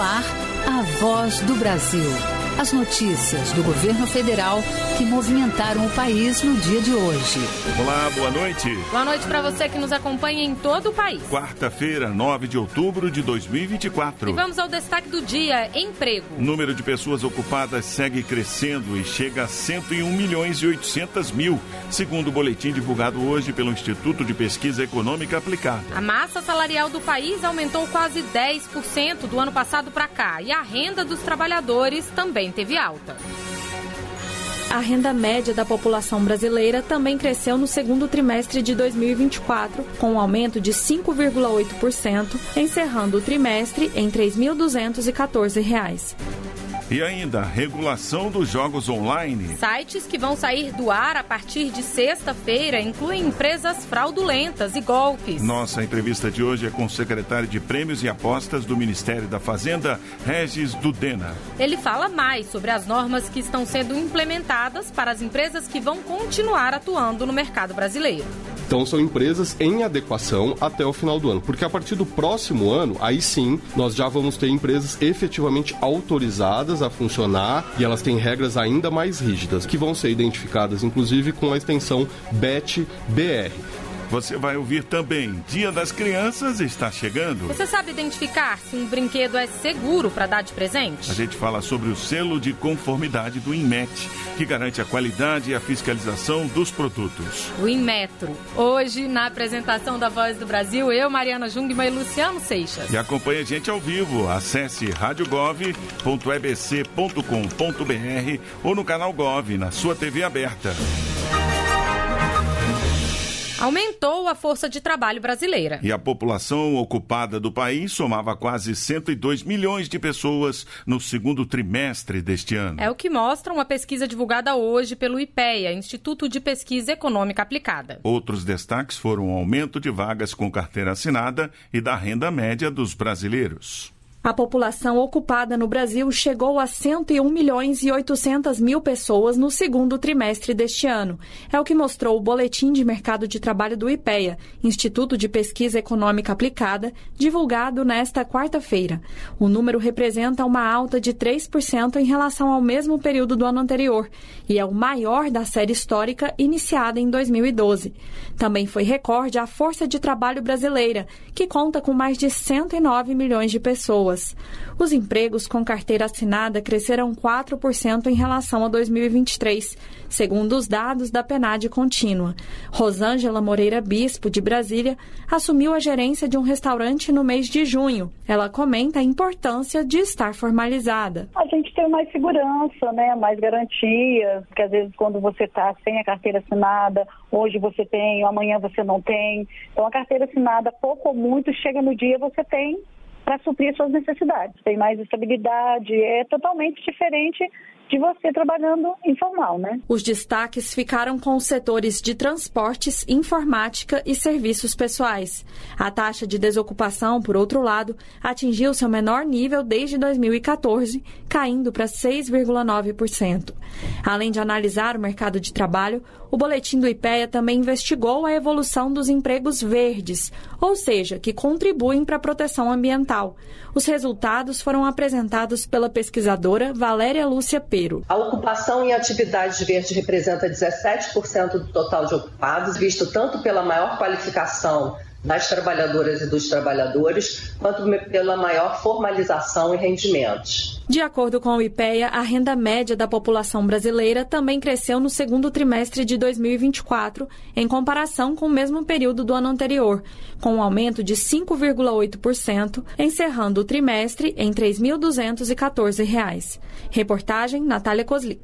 ar, a Voz do Brasil. As notícias do governo federal que movimentaram o país no dia de hoje. Olá, boa noite. Boa noite para você que nos acompanha em todo o país. Quarta-feira, 9 de outubro de 2024. E vamos ao destaque do dia: emprego. O número de pessoas ocupadas segue crescendo e chega a 101.800.000, segundo o boletim divulgado hoje pelo Instituto de Pesquisa Econômica Aplicada. A massa salarial do país aumentou quase 10% do ano passado para cá e a renda dos trabalhadores também teve alta. A renda média da população brasileira também cresceu no segundo trimestre de 2024, com um aumento de 5,8%, encerrando o trimestre em R$ 3.214. E ainda, a regulação dos jogos online. Sites que vão sair do ar a partir de sexta-feira incluem empresas fraudulentas e golpes. Nossa entrevista de hoje é com o secretário de Prêmios e Apostas do Ministério da Fazenda, Regis Dudena. Ele fala mais sobre as normas que estão sendo implementadas para as empresas que vão continuar atuando no mercado brasileiro. Então, são empresas em adequação até o final do ano, porque a partir do próximo ano, aí sim, nós já vamos ter empresas efetivamente autorizadas a funcionar e elas têm regras ainda mais rígidas, que vão ser identificadas, inclusive, com a extensão BET-BR. Você vai ouvir também, Dia das Crianças está chegando. Você sabe identificar se um brinquedo é seguro para dar de presente? A gente fala sobre o selo de conformidade do INMET, que garante a qualidade e a fiscalização dos produtos. O Inmetro. Hoje, na apresentação da Voz do Brasil, eu, Mariana Jungmann e Luciano Seixas. E acompanhe a gente ao vivo. Acesse radiogov.ebc.com.br ou no canal Gov, na sua TV aberta. Aumentou a força de trabalho brasileira. E a população ocupada do país somava quase 102 milhões de pessoas no segundo trimestre deste ano. É o que mostra uma pesquisa divulgada hoje pelo IPEA, Instituto de Pesquisa Econômica Aplicada. Outros destaques foram o aumento de vagas com carteira assinada e da renda média dos brasileiros. A população ocupada no Brasil chegou a 101.800.000 pessoas no segundo trimestre deste ano. É o que mostrou o Boletim de Mercado de Trabalho do IPEA, Instituto de Pesquisa Econômica Aplicada, divulgado nesta quarta-feira. O número representa uma alta de 3% em relação ao mesmo período do ano anterior e é o maior da série histórica iniciada em 2012. Também foi recorde a força de trabalho brasileira, que conta com mais de 109 milhões de pessoas. Os empregos com carteira assinada cresceram 4% em relação a 2023, segundo os dados da PNAD contínua. Rosângela Moreira Bispo, de Brasília, assumiu a gerência de um restaurante no mês de junho. Ela comenta a importância de estar formalizada. A gente tem mais segurança, né? Mais garantias, porque às vezes quando você está sem a carteira assinada, hoje você tem, amanhã você não tem. Então a carteira assinada, pouco ou muito, chega no dia você tem para suprir suas necessidades. Tem mais estabilidade, é totalmente diferente de você trabalhando informal, né? Os destaques ficaram com os setores de transportes, informática e serviços pessoais. A taxa de desocupação, por outro lado, atingiu seu menor nível desde 2014, caindo para 6,9%. Além de analisar o mercado de trabalho, o boletim do IPEA também investigou a evolução dos empregos verdes, ou seja, que contribuem para a proteção ambiental. Os resultados foram apresentados pela pesquisadora Valéria Lúcia Pero. A ocupação em atividades verdes representa 17% do total de ocupados, visto tanto pela maior qualificação das trabalhadoras e dos trabalhadores, quanto pela maior formalização e rendimentos. De acordo com o IPEA, a renda média da população brasileira também cresceu no segundo trimestre de 2024, em comparação com o mesmo período do ano anterior, com um aumento de 5,8%, encerrando o trimestre em R$ 3.214. Reportagem Natália Kozlik.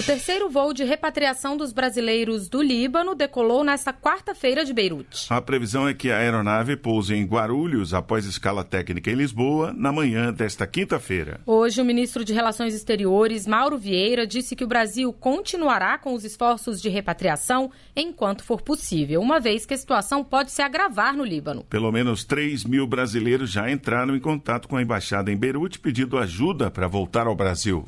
O terceiro voo de repatriação dos brasileiros do Líbano decolou nesta quarta-feira de Beirute. A previsão é que a aeronave pouse em Guarulhos após escala técnica em Lisboa na manhã desta quinta-feira. Hoje, o ministro de Relações Exteriores, Mauro Vieira, disse que o Brasil continuará com os esforços de repatriação enquanto for possível, uma vez que a situação pode se agravar no Líbano. Pelo menos 3 mil brasileiros já entraram em contato com a embaixada em Beirute pedindo ajuda para voltar ao Brasil.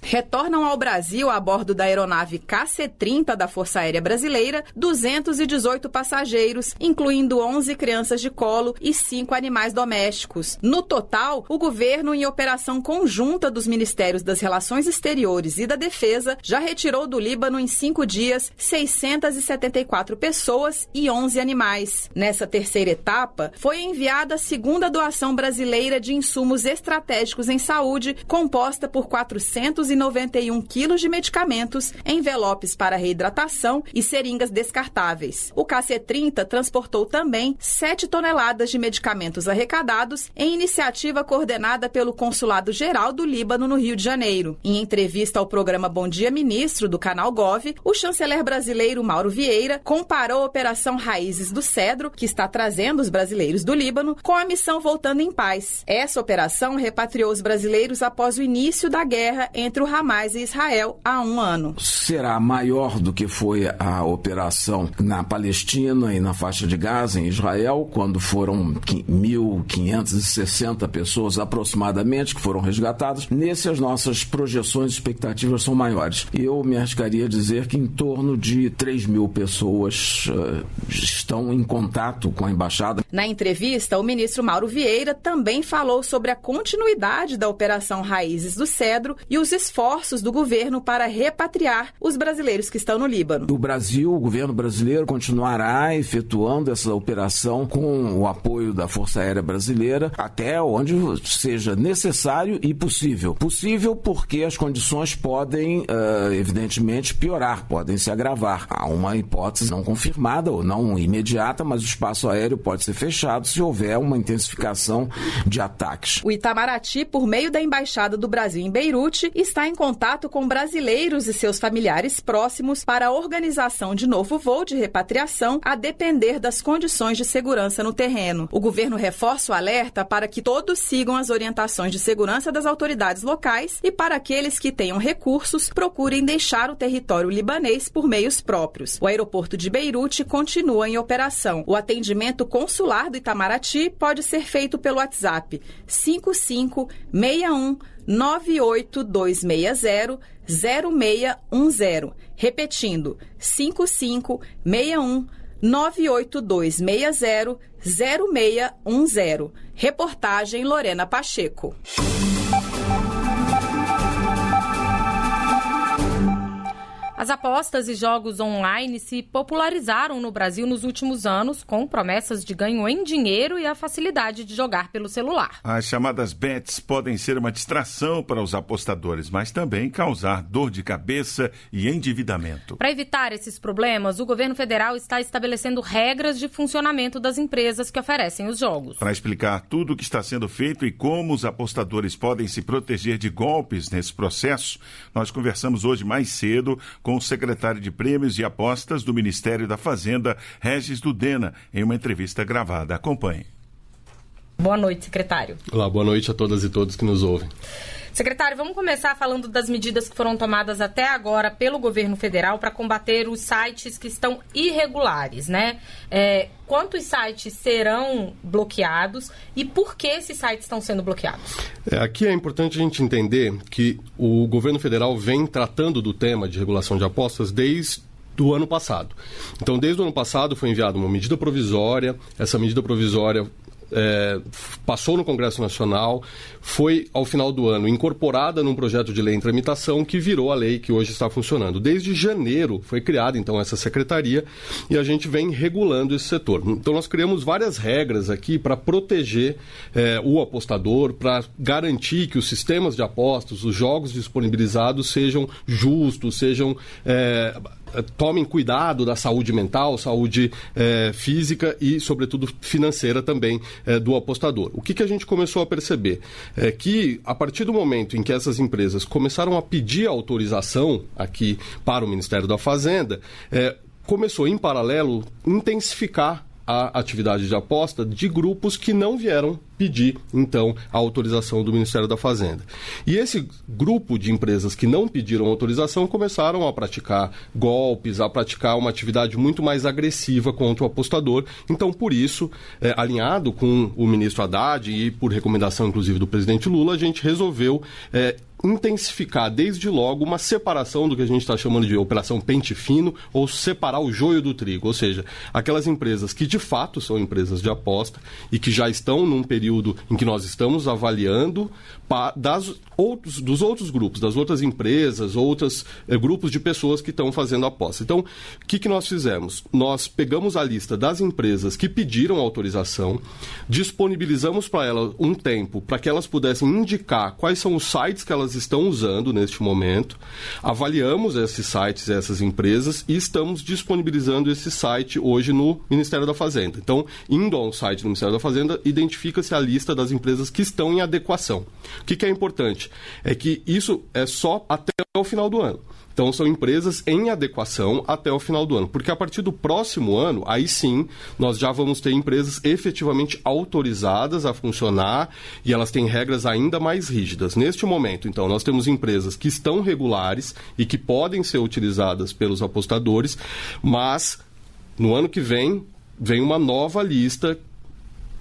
Retornam ao Brasil a bordo da aeronave KC-30 da Força Aérea Brasileira 218 passageiros, incluindo 11 crianças de colo e 5 animais domésticos. No total, o governo, em operação conjunta dos Ministérios das Relações Exteriores e da Defesa, já retirou do Líbano em 5 dias 674 pessoas e 11 animais. Nessa terceira etapa, foi enviada a segunda doação brasileira de insumos estratégicos em saúde, composta por 491 quilos de medicamentos, envelopes para reidratação e seringas descartáveis. O KC-30 transportou também 7 toneladas de medicamentos arrecadados em iniciativa coordenada pelo Consulado-Geral do Líbano no Rio de Janeiro. Em entrevista ao programa Bom Dia Ministro, do Canal Gov, o chanceler brasileiro Mauro Vieira comparou a Operação Raízes do Cedro, que está trazendo os brasileiros do Líbano, com a missão Voltando em Paz. Essa operação repatriou os brasileiros após o início da guerra entre o Hamas e Israel há 1 ano. Será maior do que foi a operação na Palestina e na faixa de Gaza, em Israel, quando foram 1.560 pessoas aproximadamente que foram resgatadas. Nesse, as nossas projeções e expectativas são maiores. Eu me arriscaria a dizer que em torno de 3.000 pessoas estão em contato com a embaixada. Na entrevista, o ministro Mauro Vieira também falou sobre a continuidade da Operação Raízes do Cedro e os esforços do governo para repatriar os brasileiros que estão no Líbano. O governo brasileiro continuará efetuando essa operação com o apoio da Força Aérea Brasileira até onde seja necessário e possível. Possível porque as condições podem, evidentemente, piorar, podem se agravar. Há uma hipótese não confirmada ou não imediata, mas o espaço aéreo pode ser fechado se houver uma intensificação de ataques. O Itamaraty, por meio da Embaixada do Brasil em Beirute, está em contato com brasileiros e seus familiares próximos para a organização de novo voo de repatriação, a depender das condições de segurança no terreno. O governo reforça o alerta para que todos sigam as orientações de segurança das autoridades locais e, para aqueles que tenham recursos, procurem deixar o território libanês por meios próprios. O aeroporto de Beirute continua em operação. O atendimento consular do Itamaraty pode ser feito pelo WhatsApp 5561 98260 0610. Repetindo, 5561 98260 0610. Reportagem Lorena Pacheco. As apostas e jogos online se popularizaram no Brasil nos últimos anos, com promessas de ganho em dinheiro e a facilidade de jogar pelo celular. As chamadas bets podem ser uma distração para os apostadores, mas também causar dor de cabeça e endividamento. Para evitar esses problemas, o governo federal está estabelecendo regras de funcionamento das empresas que oferecem os jogos. Para explicar tudo o que está sendo feito e como os apostadores podem se proteger de golpes nesse processo, nós conversamos hoje mais cedo com o secretário de Prêmios e Apostas do Ministério da Fazenda, Regis Dudena, em uma entrevista gravada. Acompanhe. Boa noite, secretário. Olá, boa noite a todas e todos que nos ouvem. Secretário, vamos começar falando das medidas que foram tomadas até agora pelo governo federal para combater os sites que estão irregulares, né? Quantos sites serão bloqueados e por que esses sites estão sendo bloqueados? Aqui é importante a gente entender que o governo federal vem tratando do tema de regulação de apostas desde o ano passado. Então, desde o ano passado foi enviada uma medida provisória, essa medida provisória passou no Congresso Nacional, foi, ao final do ano, incorporada num projeto de lei em tramitação que virou a lei que hoje está funcionando. Desde janeiro foi criada, então, essa secretaria e a gente vem regulando esse setor. Então, nós criamos várias regras aqui para proteger o apostador, para garantir que os sistemas de apostas, os jogos disponibilizados sejam justos, tomem cuidado da saúde mental, saúde física e, sobretudo, financeira também do apostador. O que a gente começou a perceber? É que, a partir do momento em que essas empresas começaram a pedir autorização aqui para o Ministério da Fazenda, começou, em paralelo, intensificar a atividade de aposta de grupos que não vieram pedir, então, a autorização do Ministério da Fazenda. E esse grupo de empresas que não pediram autorização começaram a praticar golpes, a praticar uma atividade muito mais agressiva contra o apostador. Então, por isso, alinhado com o ministro Haddad e por recomendação, inclusive, do presidente Lula, a gente resolveu intensificar desde logo uma separação do que a gente está chamando de operação pente fino, ou separar o joio do trigo, ou seja, aquelas empresas que de fato são empresas de aposta e que já estão num período em que nós estamos avaliando dos outros grupos, das outras empresas, outros grupos de pessoas que estão fazendo aposta. Então, o que nós fizemos? Nós pegamos a lista das empresas que pediram autorização, disponibilizamos para elas um tempo para que elas pudessem indicar quais são os sites que elas estão usando neste momento, avaliamos esses sites, essas empresas, e estamos disponibilizando esse site hoje no Ministério da Fazenda. Então, indo ao site do Ministério da Fazenda, identifica-se a lista das empresas que estão em adequação. O que é importante? É que isso é só até o final do ano. Então, são empresas em adequação até o final do ano. Porque a partir do próximo ano, aí sim, nós já vamos ter empresas efetivamente autorizadas a funcionar e elas têm regras ainda mais rígidas. Neste momento, então, nós temos empresas que estão regulares e que podem ser utilizadas pelos apostadores, mas no ano que vem uma nova lista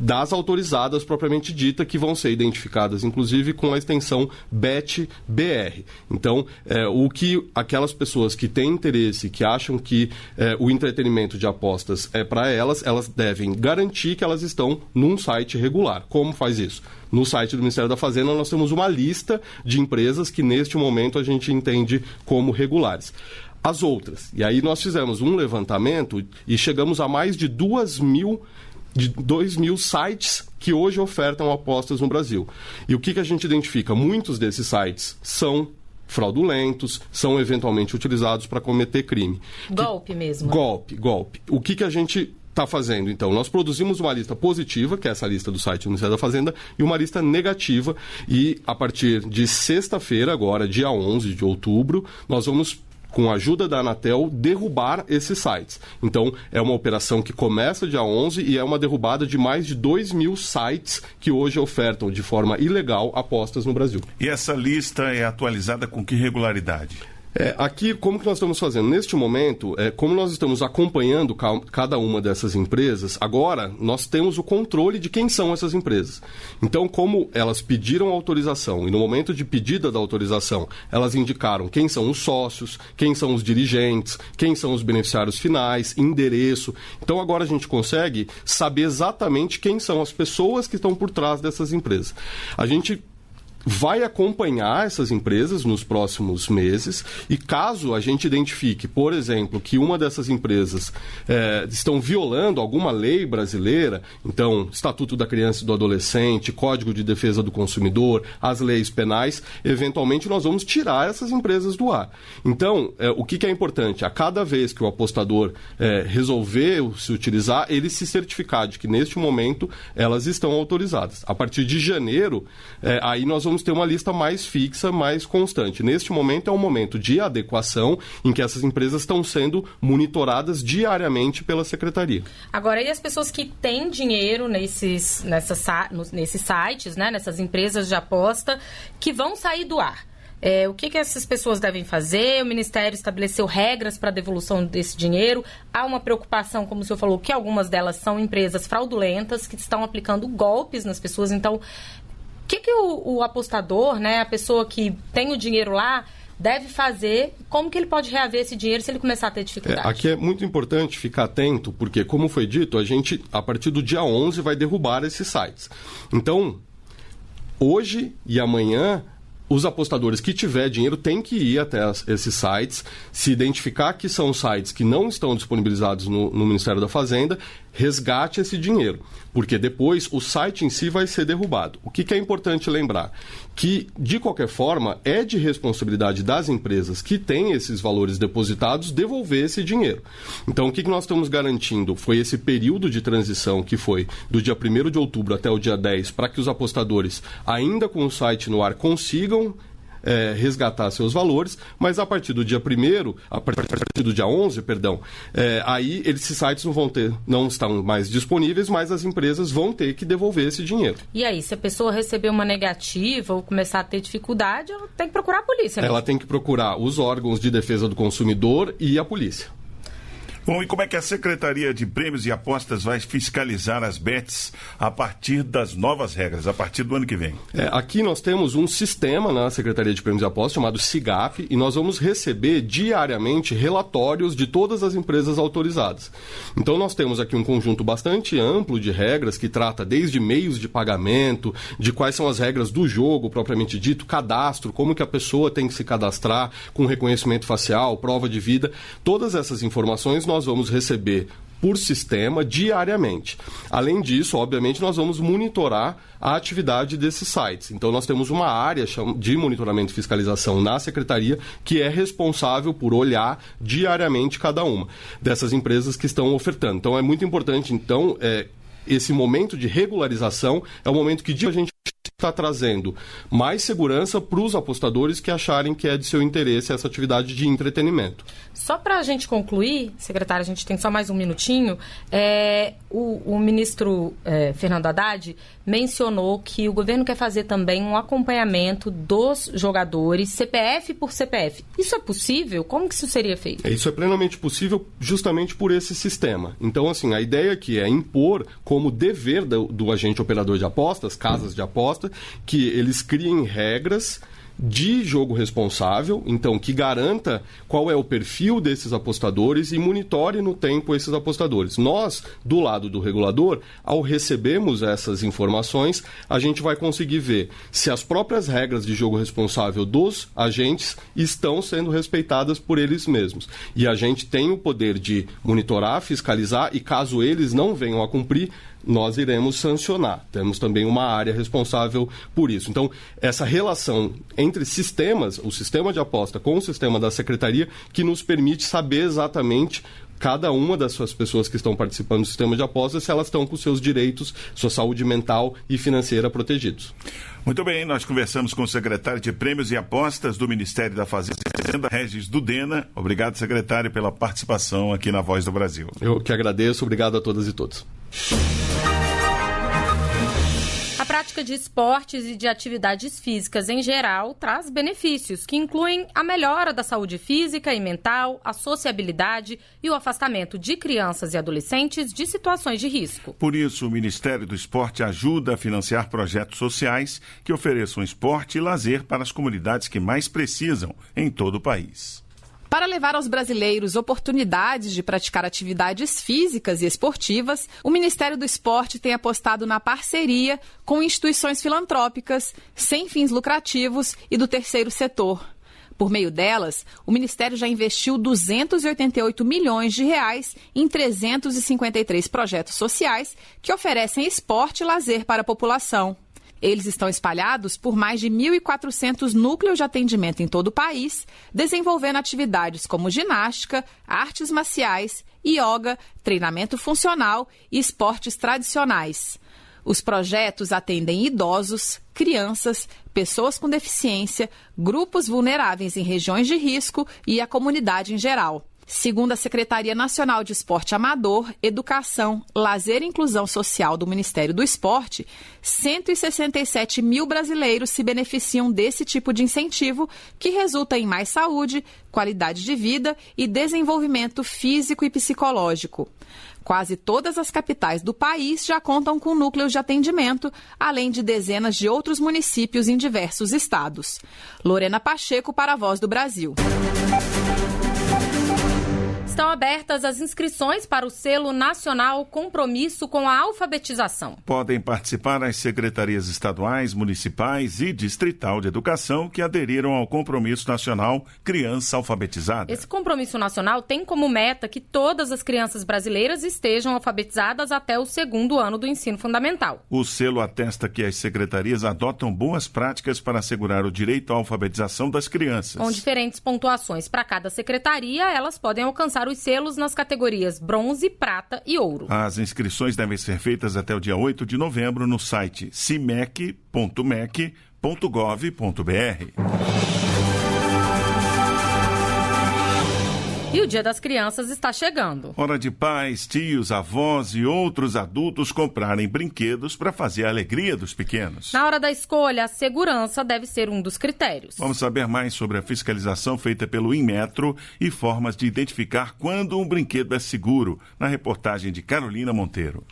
das autorizadas propriamente dita, que vão ser identificadas, inclusive, com a extensão BET-BR. Então, o que aquelas pessoas que têm interesse, que acham que o entretenimento de apostas é para elas devem garantir que elas estão num site regular. Como faz isso? No site do Ministério da Fazenda, nós temos uma lista de empresas que, neste momento, a gente entende como regulares. As outras, e aí nós fizemos um levantamento e chegamos a mais de 2.000 sites que hoje ofertam apostas no Brasil. E o que a gente identifica? Muitos desses sites são fraudulentos, são eventualmente utilizados para cometer crime. Golpe mesmo. Golpe. O que a gente está fazendo, então? Nós produzimos uma lista positiva, que é essa lista do site do Ministério da Fazenda, e uma lista negativa, e a partir de sexta-feira, agora, dia 11 de outubro, nós vamos, com a ajuda da Anatel, derrubar esses sites. Então, é uma operação que começa dia 11 e é uma derrubada de mais de 2.000 sites que hoje ofertam de forma ilegal apostas no Brasil. E essa lista é atualizada com que regularidade? Aqui, como que nós estamos fazendo? Neste momento, como nós estamos acompanhando cada uma dessas empresas, agora nós temos o controle de quem são essas empresas. Então, como elas pediram autorização e no momento de pedida da autorização, elas indicaram quem são os sócios, quem são os dirigentes, quem são os beneficiários finais, endereço. Então, agora a gente consegue saber exatamente quem são as pessoas que estão por trás dessas empresas. A gente vai acompanhar essas empresas nos próximos meses e caso a gente identifique, por exemplo, que uma dessas empresas estão violando alguma lei brasileira, então Estatuto da Criança e do Adolescente, Código de Defesa do Consumidor, as leis penais, eventualmente nós vamos tirar essas empresas do ar. Então, o que é importante? A cada vez que o apostador resolver se utilizar, ele se certificar de que neste momento elas estão autorizadas. A partir de janeiro, aí nós vamos ter uma lista mais fixa, mais constante. Neste momento é um momento de adequação em que essas empresas estão sendo monitoradas diariamente pela Secretaria. Agora, e as pessoas que têm dinheiro nesses sites, né, nessas empresas de aposta, que vão sair do ar? O que essas pessoas devem fazer? O Ministério estabeleceu regras para a devolução desse dinheiro. Há uma preocupação, como o senhor falou, que algumas delas são empresas fraudulentas que estão aplicando golpes nas pessoas. Então, o que o apostador, né, a pessoa que tem o dinheiro lá, deve fazer? Como que ele pode reaver esse dinheiro se ele começar a ter dificuldade? Aqui é muito importante ficar atento, porque, como foi dito, a gente, a partir do dia 11, vai derrubar esses sites. Então, hoje e amanhã, os apostadores que tiver dinheiro têm que ir até esses sites, se identificar que são sites que não estão disponibilizados no Ministério da Fazenda, resgate esse dinheiro, porque depois o site em si vai ser derrubado. O que é importante lembrar? Que, de qualquer forma, é de responsabilidade das empresas que têm esses valores depositados devolver esse dinheiro. Então, o que nós estamos garantindo foi esse período de transição que foi do dia 1º de outubro até o dia 10, para que os apostadores, ainda com o site no ar, consigam resgatar seus valores, mas a partir do dia 1º, a partir do dia 11, aí esses sites não estão mais disponíveis, mas as empresas vão ter que devolver esse dinheiro. E aí, se a pessoa receber uma negativa ou começar a ter dificuldade, ela tem que procurar a polícia, né? Ela tem que procurar os órgãos de defesa do consumidor e a polícia. Bom, e como é que a Secretaria de Prêmios e Apostas vai fiscalizar as bets a partir das novas regras, a partir do ano que vem? Aqui nós temos um sistema na Secretaria de Prêmios e Apostas chamado SIGAP, e nós vamos receber diariamente relatórios de todas as empresas autorizadas. Então nós temos aqui um conjunto bastante amplo de regras que trata desde meios de pagamento, de quais são as regras do jogo propriamente dito, cadastro, como que a pessoa tem que se cadastrar com reconhecimento facial, prova de vida. Todas essas informações nós vamos receber por sistema diariamente. Além disso, obviamente, nós vamos monitorar a atividade desses sites. Então, nós temos uma área de monitoramento e fiscalização na Secretaria que é responsável por olhar diariamente cada uma dessas empresas que estão ofertando. Então, é muito importante, esse momento de regularização é o momento que a gente está trazendo mais segurança para os apostadores que acharem que é de seu interesse essa atividade de entretenimento. Só para a gente concluir, secretário, a gente tem só mais um minutinho, o ministro Fernando Haddad mencionou que o governo quer fazer também um acompanhamento dos jogadores, CPF por CPF. Isso é possível? Como que isso seria feito? Isso é plenamente possível justamente por esse sistema. Então, assim, a ideia aqui é impor como dever do agente operador de apostas, casas de aposta, que eles criem regras de jogo responsável, então que garanta qual é o perfil desses apostadores e monitore no tempo esses apostadores. Nós, do lado do regulador, ao recebermos essas informações, a gente vai conseguir ver se as próprias regras de jogo responsável dos agentes estão sendo respeitadas por eles mesmos. E a gente tem o poder de monitorar, fiscalizar e caso eles não venham a cumprir, nós iremos sancionar. Temos também uma área responsável por isso. Então, essa relação entre sistemas, o sistema de aposta com o sistema da Secretaria, que nos permite saber exatamente cada uma das suas pessoas que estão participando do sistema de apostas, se elas estão com seus direitos, sua saúde mental e financeira protegidos. Muito bem, nós conversamos com o secretário de Prêmios e Apostas do Ministério da Fazenda, Regis Dudena. Obrigado, secretário, pela participação aqui na Voz do Brasil. Eu que agradeço, obrigado a todas e todos. A prática de esportes e de atividades físicas em geral traz benefícios que incluem a melhora da saúde física e mental, a sociabilidade e o afastamento de crianças e adolescentes de situações de risco. Por isso, o Ministério do Esporte ajuda a financiar projetos sociais que ofereçam esporte e lazer para as comunidades que mais precisam em todo o país. Para levar aos brasileiros oportunidades de praticar atividades físicas e esportivas, o Ministério do Esporte tem apostado na parceria com instituições filantrópicas, sem fins lucrativos e do terceiro setor. Por meio delas, o Ministério já investiu 288 milhões de reais em 353 projetos sociais que oferecem esporte e lazer para a população. Eles estão espalhados por mais de 1.400 núcleos de atendimento em todo o país, desenvolvendo atividades como ginástica, artes marciais, yoga, treinamento funcional e esportes tradicionais. Os projetos atendem idosos, crianças, pessoas com deficiência, grupos vulneráveis em regiões de risco e a comunidade em geral. Segundo a Secretaria Nacional de Esporte Amador, Educação, Lazer e Inclusão Social do Ministério do Esporte, 167 mil brasileiros se beneficiam desse tipo de incentivo, que resulta em mais saúde, qualidade de vida e desenvolvimento físico e psicológico. Quase todas as capitais do país já contam com núcleos de atendimento, além de dezenas de outros municípios em diversos estados. Lorena Pacheco para a Voz do Brasil. Estão abertas as inscrições para o Selo Nacional Compromisso com a Alfabetização. Podem participar as secretarias estaduais, municipais e distrital de educação que aderiram ao Compromisso Nacional Criança Alfabetizada. Esse compromisso nacional tem como meta que todas as crianças brasileiras estejam alfabetizadas até o 2º ano do ensino fundamental. O selo atesta que as secretarias adotam boas práticas para assegurar o direito à alfabetização das crianças. Com diferentes pontuações para cada secretaria, elas podem alcançar os selos nas categorias bronze, prata e ouro. As inscrições devem ser feitas até o dia 8 de novembro no site cimec.mec.gov.br. E o Dia das Crianças está chegando. Hora de pais, tios, avós e outros adultos comprarem brinquedos para fazer a alegria dos pequenos. Na hora da escolha, a segurança deve ser um dos critérios. Vamos saber mais sobre a fiscalização feita pelo Inmetro e formas de identificar quando um brinquedo é seguro, na reportagem de Carolina Monteiro.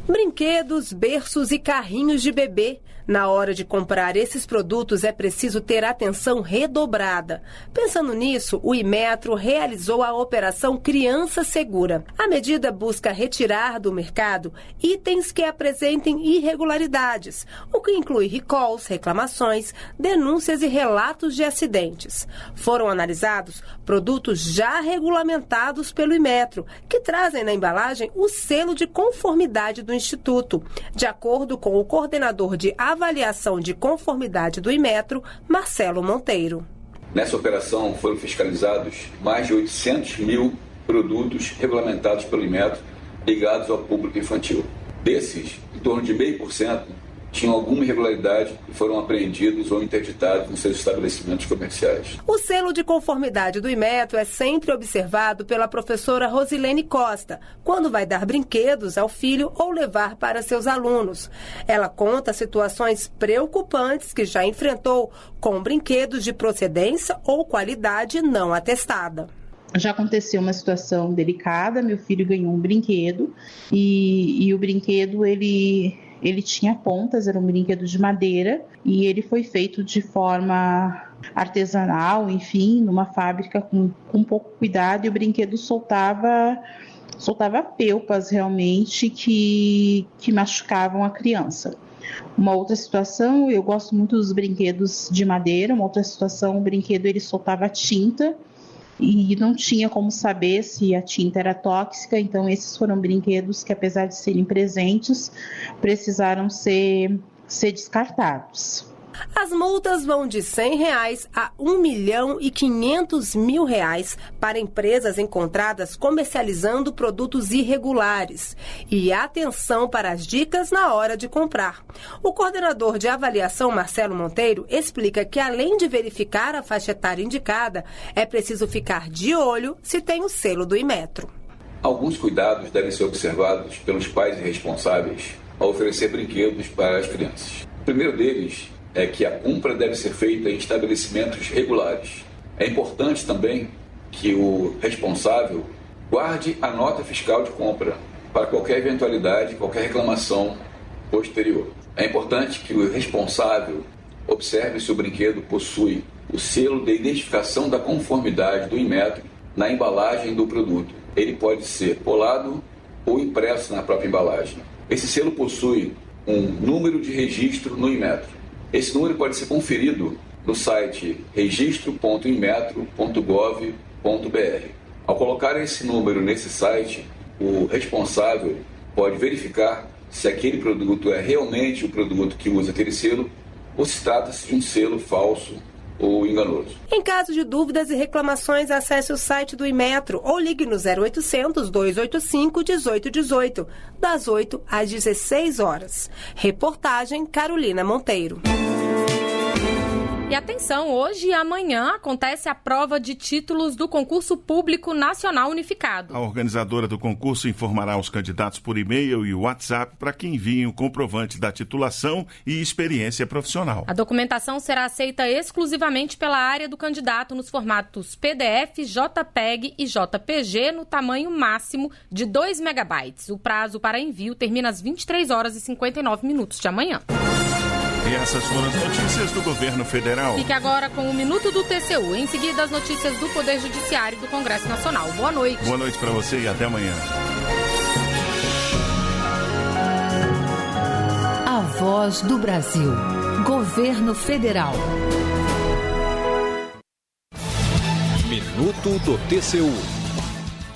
Brinquedos, berços e carrinhos de bebê. Na hora de comprar esses produtos é preciso ter atenção redobrada. Pensando nisso, o Inmetro realizou a Operação Criança Segura. A medida busca retirar do mercado itens que apresentem irregularidades, o que inclui recalls, reclamações, denúncias e relatos de acidentes. Foram analisados produtos já regulamentados pelo Inmetro, que trazem na embalagem o selo de conformidade do Instituto. De acordo com o coordenador de avaliação de conformidade do Inmetro, Marcelo Monteiro. Nessa operação foram fiscalizados mais de 800 mil produtos regulamentados pelo Inmetro ligados ao público infantil. Desses, em torno de 0,5% tinham alguma irregularidade e foram apreendidos ou interditados nos seus estabelecimentos comerciais. O selo de conformidade do Inmetro é sempre observado pela professora Rosilene Costa, quando vai dar brinquedos ao filho ou levar para seus alunos. Ela conta situações preocupantes que já enfrentou com brinquedos de procedência ou qualidade não atestada. Já aconteceu uma situação delicada, meu filho ganhou um brinquedo e o brinquedo ele tinha pontas, era um brinquedo de madeira e ele foi feito de forma artesanal, enfim, numa fábrica com pouco cuidado, e o brinquedo soltava pelpas realmente que machucavam a criança. Uma outra situação, eu gosto muito dos brinquedos de madeira, uma outra situação, o brinquedo ele soltava tinta e não tinha como saber se a tinta era tóxica, então esses foram brinquedos que, apesar de serem presentes, precisaram ser descartados. As multas vão de R$100 a R$1.500.000 para empresas encontradas comercializando produtos irregulares. E atenção para as dicas na hora de comprar. O coordenador de avaliação, Marcelo Monteiro, explica que, além de verificar a faixa etária indicada, é preciso ficar de olho se tem o selo do Inmetro. Alguns cuidados devem ser observados pelos pais e responsáveis ao oferecer brinquedos para as crianças. O primeiro deles é que a compra deve ser feita em estabelecimentos regulares. É importante também que o responsável guarde a nota fiscal de compra para qualquer eventualidade, qualquer reclamação posterior. É importante que o responsável observe se o brinquedo possui o selo de identificação da conformidade do Inmetro na embalagem do produto. Ele pode ser colado ou impresso na própria embalagem. Esse selo possui um número de registro no Inmetro. Esse número pode ser conferido no site registro.inmetro.gov.br. Ao colocar esse número nesse site, o responsável pode verificar se aquele produto é realmente o produto que usa aquele selo ou se trata-se de um selo falso ou enganoso. Em caso de dúvidas e reclamações, acesse o site do Inmetro ou ligue no 0800 285 1818, das 8 às 16 horas. Reportagem Carolina Monteiro. E atenção, hoje e amanhã acontece a prova de títulos do Concurso Público Nacional Unificado. A organizadora do concurso informará os candidatos por e-mail e WhatsApp para que enviem o comprovante da titulação e experiência profissional. A documentação será aceita exclusivamente pela área do candidato nos formatos PDF, JPEG e JPG no tamanho máximo de 2 megabytes. O prazo para envio termina às 23 horas e 59 minutos de amanhã. E essas foram as notícias do governo federal. Fique agora com o Minuto do TCU. Em seguida, as notícias do Poder Judiciário do Congresso Nacional. Boa noite. Boa noite para você e até amanhã. A Voz do Brasil. Governo Federal. Minuto do TCU.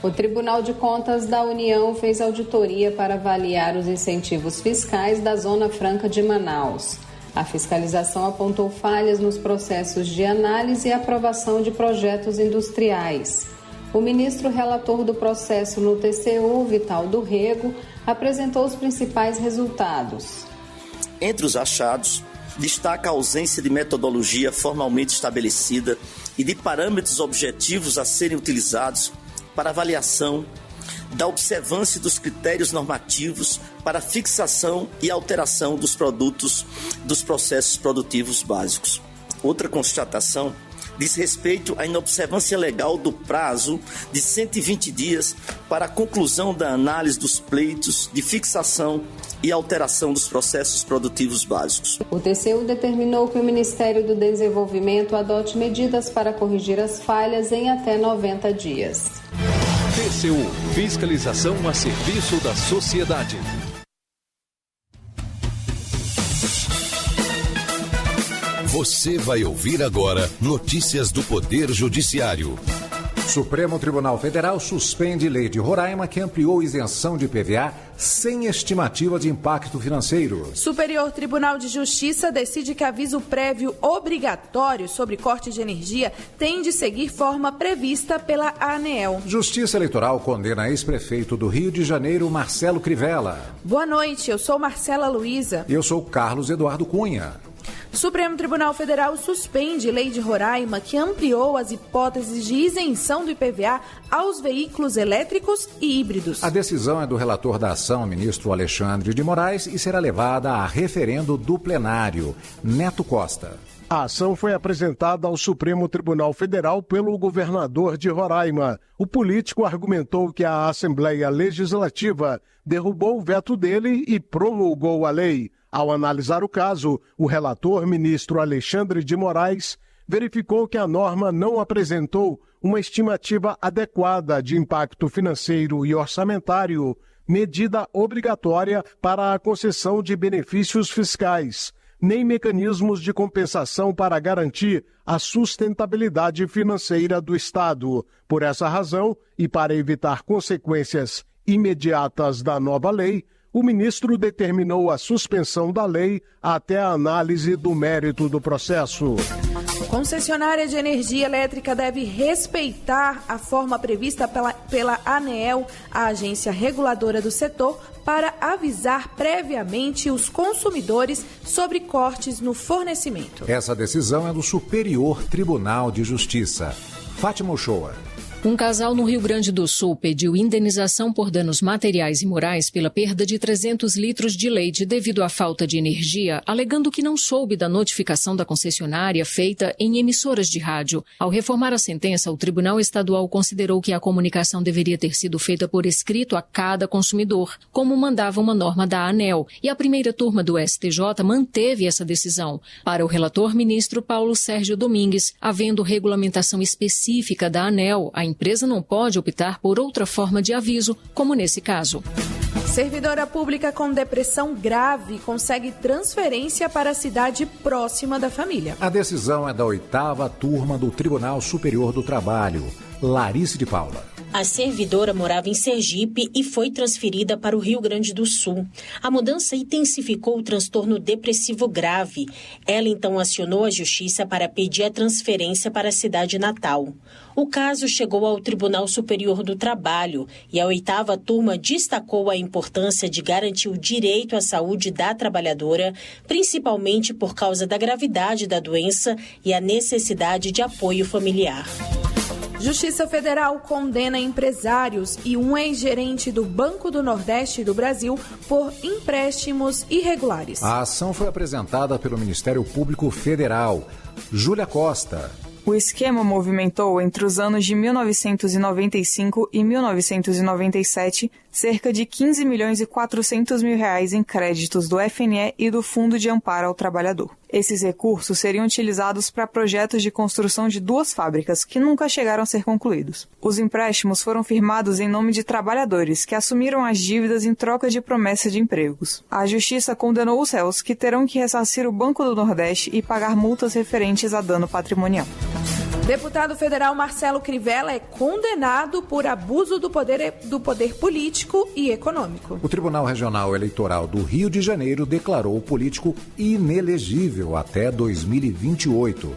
O Tribunal de Contas da União fez auditoria para avaliar os incentivos fiscais da Zona Franca de Manaus. A fiscalização apontou falhas nos processos de análise e aprovação de projetos industriais. O ministro relator do processo no TCU, Vital do Rego, apresentou os principais resultados. Entre os achados, destaca a ausência de metodologia formalmente estabelecida e de parâmetros objetivos a serem utilizados para avaliação da observância dos critérios normativos para fixação e alteração dos produtos dos processos produtivos básicos. Outra constatação diz respeito à inobservância legal do prazo de 120 dias para a conclusão da análise dos pleitos de fixação e alteração dos processos produtivos básicos. O TCU determinou que o Ministério do Desenvolvimento adote medidas para corrigir as falhas em até 90 dias. TCU, fiscalização a serviço da sociedade. Você vai ouvir agora notícias do Poder Judiciário. Supremo Tribunal Federal suspende lei de Roraima que ampliou isenção de IPVA sem estimativa de impacto financeiro. Superior Tribunal de Justiça decide que aviso prévio obrigatório sobre corte de energia tem de seguir forma prevista pela ANEEL. Justiça Eleitoral condena ex-prefeito do Rio de Janeiro, Marcelo Crivella. Boa noite, eu sou Marcela Luiza. Eu sou Carlos Eduardo Cunha. Supremo Tribunal Federal suspende lei de Roraima que ampliou as hipóteses de isenção do IPVA aos veículos elétricos e híbridos. A decisão é do relator da ação, ministro Alexandre de Moraes, e será levada a referendo do plenário, Neto Costa. A ação foi apresentada ao Supremo Tribunal Federal pelo governador de Roraima. O político argumentou que a Assembleia Legislativa derrubou o veto dele e promulgou a lei. Ao analisar o caso, o relator, ministro Alexandre de Moraes, verificou que a norma não apresentou uma estimativa adequada de impacto financeiro e orçamentário, medida obrigatória para a concessão de benefícios fiscais, nem mecanismos de compensação para garantir a sustentabilidade financeira do Estado. Por essa razão, e para evitar consequências imediatas da nova lei, o ministro determinou a suspensão da lei até a análise do mérito do processo. Concessionária de energia elétrica deve respeitar a forma prevista pela ANEEL, a agência reguladora do setor, para avisar previamente os consumidores sobre cortes no fornecimento. Essa decisão é do Superior Tribunal de Justiça. Fátima Uchoa. Um casal no Rio Grande do Sul pediu indenização por danos materiais e morais pela perda de 300 litros de leite devido à falta de energia, alegando que não soube da notificação da concessionária feita em emissoras de rádio. Ao reformar a sentença, o Tribunal Estadual considerou que a comunicação deveria ter sido feita por escrito a cada consumidor, como mandava uma norma da ANEEL, e a primeira turma do STJ manteve essa decisão. Para o relator ministro Paulo Sérgio Domingues, havendo regulamentação específica da ANEEL, a empresa não pode optar por outra forma de aviso, como nesse caso. Servidora pública com depressão grave consegue transferência para a cidade próxima da família. A decisão é da 8ª turma do Tribunal Superior do Trabalho, Larice de Paula. A servidora morava em Sergipe e foi transferida para o Rio Grande do Sul. A mudança intensificou o transtorno depressivo grave. Ela então acionou a justiça para pedir a transferência para a cidade natal. O caso chegou ao Tribunal Superior do Trabalho e a 8ª turma destacou a importância de garantir o direito à saúde da trabalhadora, principalmente por causa da gravidade da doença e a necessidade de apoio familiar. Justiça Federal condena empresários e um ex-gerente do Banco do Nordeste do Brasil por empréstimos irregulares. A ação foi apresentada pelo Ministério Público Federal. Júlia Costa. O esquema movimentou, entre os anos de 1995 e 1997, cerca de 15 milhões e 400 mil reais em créditos do FNE e do Fundo de Amparo ao Trabalhador. Esses recursos seriam utilizados para projetos de construção de 2 fábricas que nunca chegaram a ser concluídos. Os empréstimos foram firmados em nome de trabalhadores que assumiram as dívidas em troca de promessa de empregos. A Justiça condenou os réus, que terão que ressarcir o Banco do Nordeste e pagar multas referentes a dano patrimonial. Deputado federal Marcelo Crivella é condenado por abuso do poder político e econômico. O Tribunal Regional Eleitoral do Rio de Janeiro declarou o político inelegível até 2028.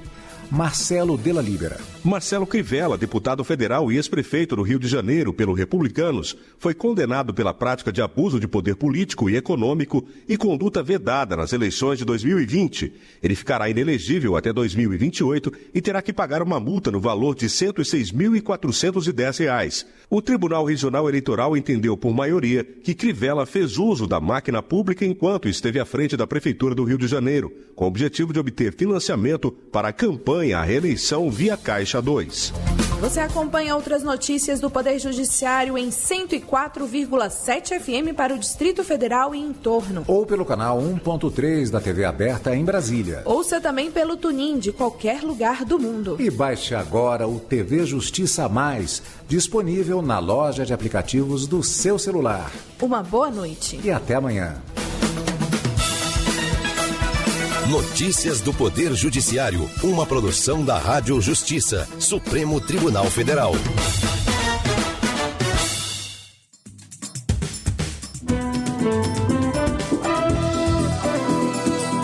Marcelo Della Libera. Marcelo Crivella, deputado federal e ex-prefeito do Rio de Janeiro pelo Republicanos, foi condenado pela prática de abuso de poder político e econômico e conduta vedada nas eleições de 2020. Ele ficará inelegível até 2028 e terá que pagar uma multa no valor de R$ 106.410. O Tribunal Regional Eleitoral entendeu por maioria que Crivella fez uso da máquina pública enquanto esteve à frente da Prefeitura do Rio de Janeiro, com o objetivo de obter financiamento para a campanha à reeleição via Caixa 2. Você acompanha outras notícias do Poder Judiciário em 104,7 FM para o Distrito Federal e em torno. Ou pelo canal 1.3 da TV aberta em Brasília. Ouça também pelo TuneIn de qualquer lugar do mundo. E baixe agora o TV Justiça Mais, disponível na loja de aplicativos do seu celular. Uma boa noite. E até amanhã. Notícias do Poder Judiciário, uma produção da Rádio Justiça, Supremo Tribunal Federal.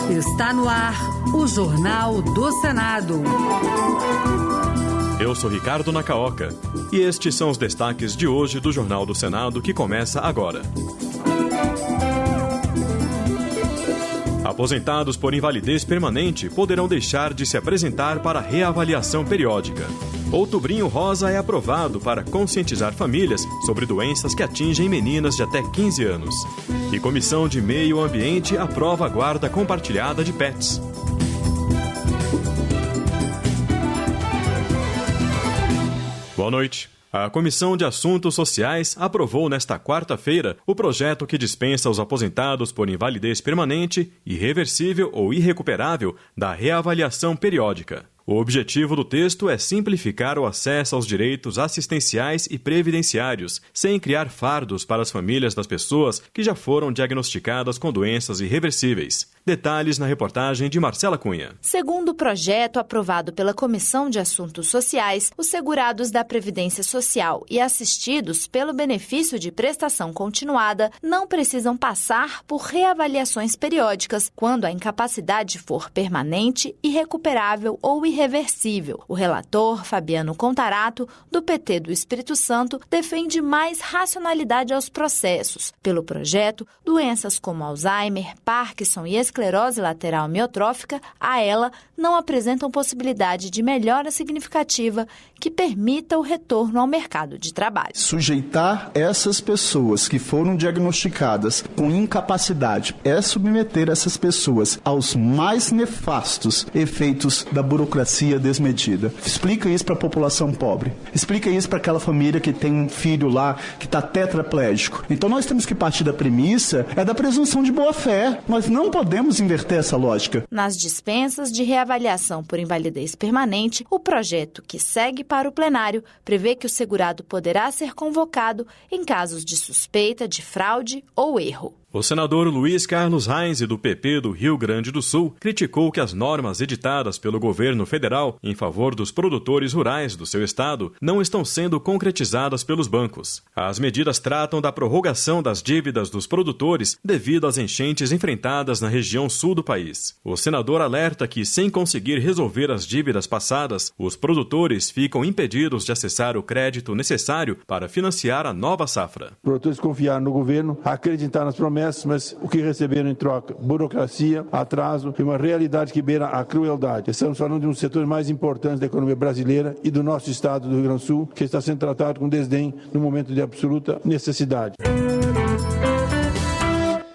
Está no ar o Jornal do Senado. Eu sou Ricardo Nacaoca e estes são os destaques de hoje do Jornal do Senado que começa agora. Aposentados por invalidez permanente poderão deixar de se apresentar para reavaliação periódica. Outubrinho Rosa é aprovado para conscientizar famílias sobre doenças que atingem meninas de até 15 anos. E Comissão de Meio Ambiente aprova a guarda compartilhada de pets. Boa noite. A Comissão de Assuntos Sociais aprovou nesta quarta-feira o projeto que dispensa os aposentados por invalidez permanente, irreversível ou irrecuperável da reavaliação periódica. O objetivo do texto é simplificar o acesso aos direitos assistenciais e previdenciários, sem criar fardos para as famílias das pessoas que já foram diagnosticadas com doenças irreversíveis. Detalhes na reportagem de Marcela Cunha. Segundo o projeto aprovado pela Comissão de Assuntos Sociais, os segurados da Previdência Social e assistidos pelo benefício de prestação continuada não precisam passar por reavaliações periódicas quando a incapacidade for permanente, irrecuperável ou irreversível. O relator, Fabiano Contarato, do PT do Espírito Santo, defende mais racionalidade aos processos. Pelo projeto, doenças como Alzheimer, Parkinson e esclerose lateral amiotrófica, a ela não apresentam possibilidade de melhora significativa que permita o retorno ao mercado de trabalho. Sujeitar essas pessoas que foram diagnosticadas com incapacidade é submeter essas pessoas aos mais nefastos efeitos da burocracia desmedida. Explica isso para a população pobre. Explica isso para aquela família que tem um filho lá que está tetraplégico. Então nós temos que partir da premissa da presunção de boa-fé. Nós não podemos inverter essa lógica. Nas dispensas de reavaliação por invalidez permanente, o projeto que segue para o plenário prevê que o segurado poderá ser convocado em casos de suspeita de fraude ou erro. O senador Luiz Carlos Reins, do PP do Rio Grande do Sul, criticou que as normas editadas pelo governo federal em favor dos produtores rurais do seu estado não estão sendo concretizadas pelos bancos. As medidas tratam da prorrogação das dívidas dos produtores devido às enchentes enfrentadas na região sul do país. O senador alerta que, sem conseguir resolver as dívidas passadas, os produtores ficam impedidos de acessar o crédito necessário para financiar a nova safra. Os produtores confiaram no governo, acreditar nas promessas, mas o que receberam em troca? Burocracia, atraso e uma realidade que beira a crueldade. Estamos falando de um dos setores mais importantes da economia brasileira e do nosso estado do Rio Grande do Sul, que está sendo tratado com desdém no momento de absoluta necessidade.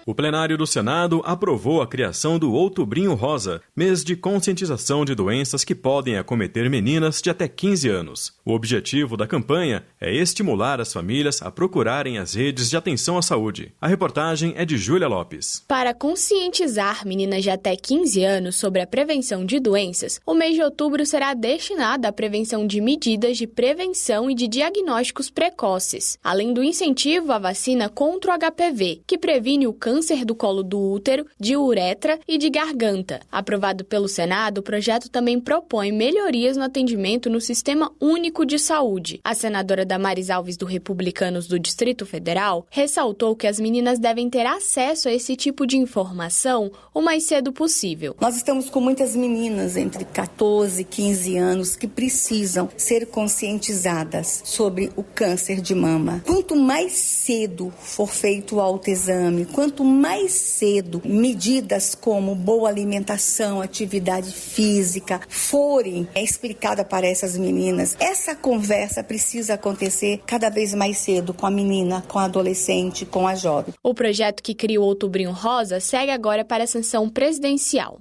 O plenário do Senado aprovou a criação do Outubrinho Rosa, mês de conscientização de doenças que podem acometer meninas de até 15 anos. O objetivo da campanha é estimular as famílias a procurarem as redes de atenção à saúde. A reportagem é de Júlia Lopes. Para conscientizar meninas de até 15 anos sobre a prevenção de doenças, o mês de outubro será destinado à prevenção de medidas de prevenção e de diagnósticos precoces, além do incentivo à vacina contra o HPV, que previne o câncer câncer do colo do útero, de uretra e de garganta. Aprovado pelo Senado, o projeto também propõe melhorias no atendimento no Sistema Único de Saúde. A senadora Damares Alves, do Republicanos do Distrito Federal, ressaltou que as meninas devem ter acesso a esse tipo de informação o mais cedo possível. Nós estamos com muitas meninas entre 14 e 15 anos que precisam ser conscientizadas sobre o câncer de mama. Quanto mais cedo for feito o autoexame, quanto mais cedo medidas como boa alimentação, atividade física forem explicadas para essas meninas, essa conversa precisa acontecer cada vez mais cedo com a menina, com a adolescente, com a jovem. O projeto que cria o Outubrinho Rosa segue agora para a sanção presidencial.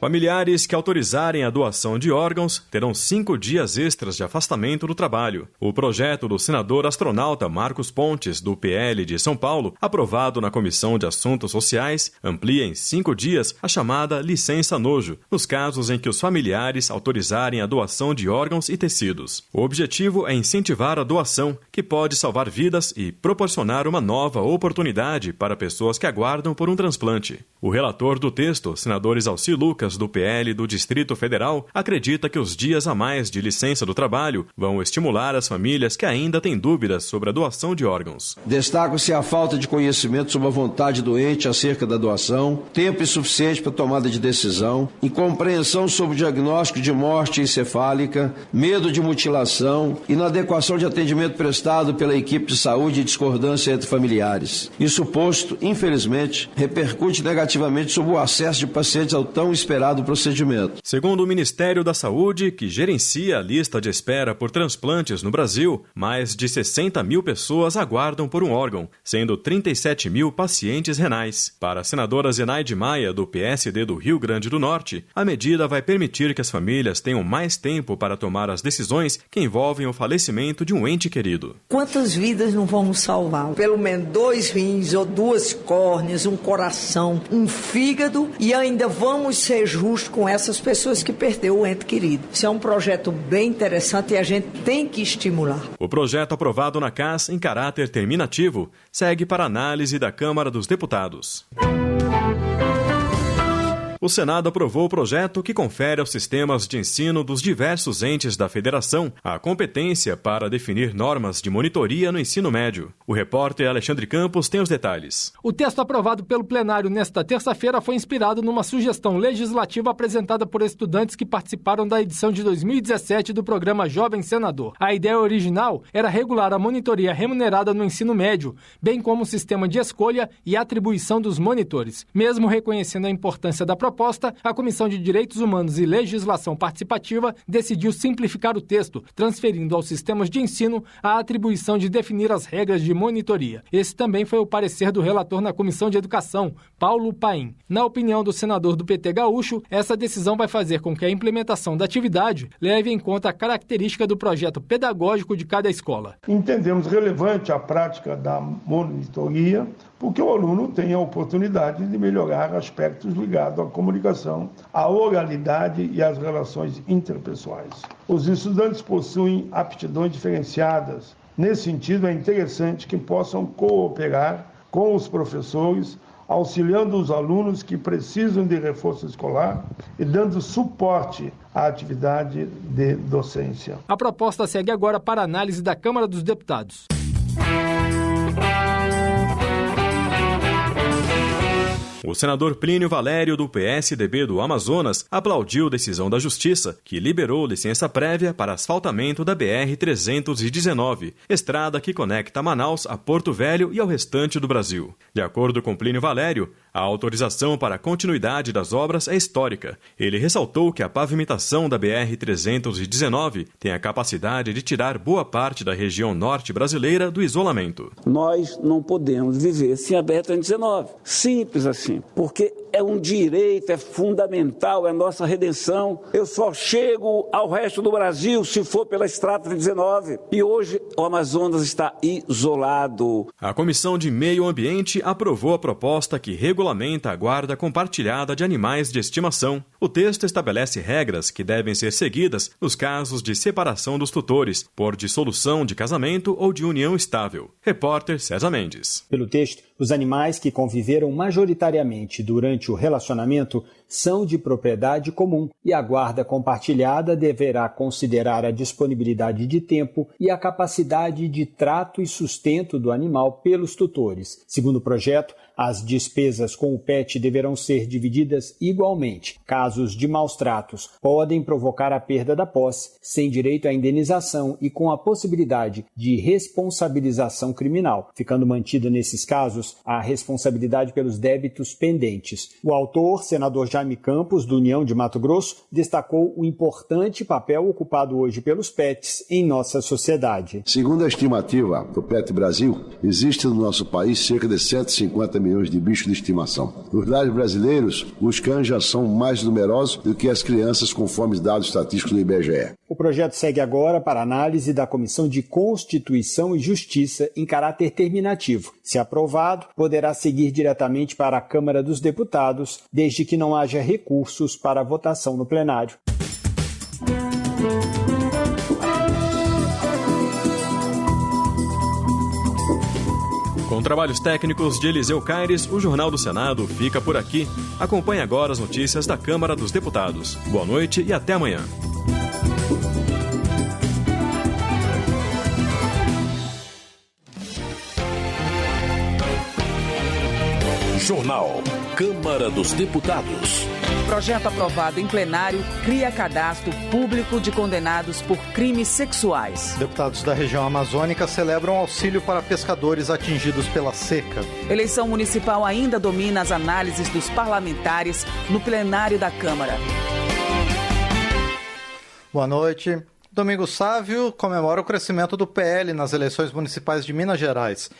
Familiares que autorizarem a doação de órgãos terão 5 dias extras de afastamento do trabalho. O projeto do senador astronauta Marcos Pontes, do PL de São Paulo, aprovado na Comissão de Assuntos Sociais, amplia em 5 dias a chamada licença nojo, nos casos em que os familiares autorizarem a doação de órgãos e tecidos. O objetivo é incentivar a doação, que pode salvar vidas e proporcionar uma nova oportunidade para pessoas que aguardam por um transplante. O relator do texto, senador Exalci Lucas, do PL do Distrito Federal, acredita que os dias a mais de licença do trabalho vão estimular as famílias que ainda têm dúvidas sobre a doação de órgãos. Destaca-se a falta de conhecimento sobre a vontade doente acerca da doação, tempo insuficiente para tomada de decisão, incompreensão sobre o diagnóstico de morte encefálica, medo de mutilação, inadequação de atendimento prestado pela equipe de saúde e discordância entre familiares. Isso posto, infelizmente, repercute negativamente sobre o acesso de pacientes ao tão esperado procedimento. Segundo o Ministério da Saúde, que gerencia a lista de espera por transplantes no Brasil, mais de 60 mil pessoas aguardam por um órgão, sendo 37 mil pacientes renais. Para a senadora Zenaide Maia, do PSD do Rio Grande do Norte, a medida vai permitir que as famílias tenham mais tempo para tomar as decisões que envolvem o falecimento de um ente querido. Quantas vidas não vamos salvar? Pelo menos 2 rins ou 2 córneas, um coração, um fígado, e ainda vamos ser justo com essas pessoas que perderam o ente querido. Isso é um projeto bem interessante e a gente tem que estimular. O projeto aprovado na CAS em caráter terminativo segue para análise da Câmara dos Deputados. O Senado aprovou o projeto que confere aos sistemas de ensino dos diversos entes da federação a competência para definir normas de monitoria no ensino médio. O repórter Alexandre Campos tem os detalhes. O texto aprovado pelo plenário nesta terça-feira foi inspirado numa sugestão legislativa apresentada por estudantes que participaram da edição de 2017 do programa Jovem Senador. A ideia original era regular a monitoria remunerada no ensino médio, bem como o sistema de escolha e atribuição dos monitores. Mesmo reconhecendo a importância da proposta, a Comissão de Direitos Humanos e Legislação Participativa decidiu simplificar o texto, transferindo aos sistemas de ensino a atribuição de definir as regras de monitoria. Esse também foi o parecer do relator na Comissão de Educação, Paulo Paim. Na opinião do senador do PT gaúcho, essa decisão vai fazer com que a implementação da atividade leve em conta a característica do projeto pedagógico de cada escola. Entendemos relevante a prática da monitoria, porque o aluno tem a oportunidade de melhorar aspectos ligados à comunicação, à oralidade e às relações interpessoais. Os estudantes possuem aptidões diferenciadas. Nesse sentido, é interessante que possam cooperar com os professores, auxiliando os alunos que precisam de reforço escolar e dando suporte à atividade de docência. A proposta segue agora para análise da Câmara dos Deputados. O senador Plínio Valério, do PSDB do Amazonas, aplaudiu a decisão da Justiça, que liberou licença prévia para asfaltamento da BR-319, estrada que conecta Manaus a Porto Velho e ao restante do Brasil. De acordo com Plínio Valério, a autorização para a continuidade das obras é histórica. Ele ressaltou que a pavimentação da BR-319 tem a capacidade de tirar boa parte da região norte brasileira do isolamento. Nós não podemos viver sem a BR-319. Simples assim. Porque é um direito, é fundamental, é nossa redenção. Eu só chego ao resto do Brasil se for pela Estrada 19. E hoje o Amazonas está isolado. A Comissão de Meio Ambiente aprovou a proposta que regulamenta a guarda compartilhada de animais de estimação. O texto estabelece regras que devem ser seguidas nos casos de separação dos tutores, por dissolução de casamento ou de união estável. Repórter César Mendes. Pelo texto, os animais que conviveram majoritariamente durante o relacionamento são de propriedade comum e a guarda compartilhada deverá considerar a disponibilidade de tempo e a capacidade de trato e sustento do animal pelos tutores. Segundo o projeto, as despesas com o pet deverão ser divididas igualmente. Casos de maus tratos podem provocar a perda da posse, sem direito à indenização e com a possibilidade de responsabilização criminal, ficando mantida nesses casos a responsabilidade pelos débitos pendentes. O autor, senador Jaime Campos, do União de Mato Grosso, destacou o importante papel ocupado hoje pelos pets em nossa sociedade. Segundo a estimativa do Pet Brasil, existe no nosso país cerca de 150 milhões de bichos de estimação. Nos lares brasileiros, os cães já são mais numerosos do que as crianças, conforme dados estatísticos do IBGE. O projeto segue agora para análise da Comissão de Constituição e Justiça em caráter terminativo. Se aprovado, poderá seguir diretamente para a Câmara dos Deputados, desde que não haja recursos para votação no plenário. Com trabalhos técnicos de Eliseu Caires, o Jornal do Senado fica por aqui. Acompanhe agora as notícias da Câmara dos Deputados. Boa noite e até amanhã. Jornal Câmara dos Deputados. Projeto aprovado em plenário cria cadastro público de condenados por crimes sexuais. Deputados da região amazônica celebram auxílio para pescadores atingidos pela seca. Eleição municipal ainda domina as análises dos parlamentares no plenário da Câmara. Boa noite. Domingos Sávio comemora o crescimento do PL nas eleições municipais de Minas Gerais.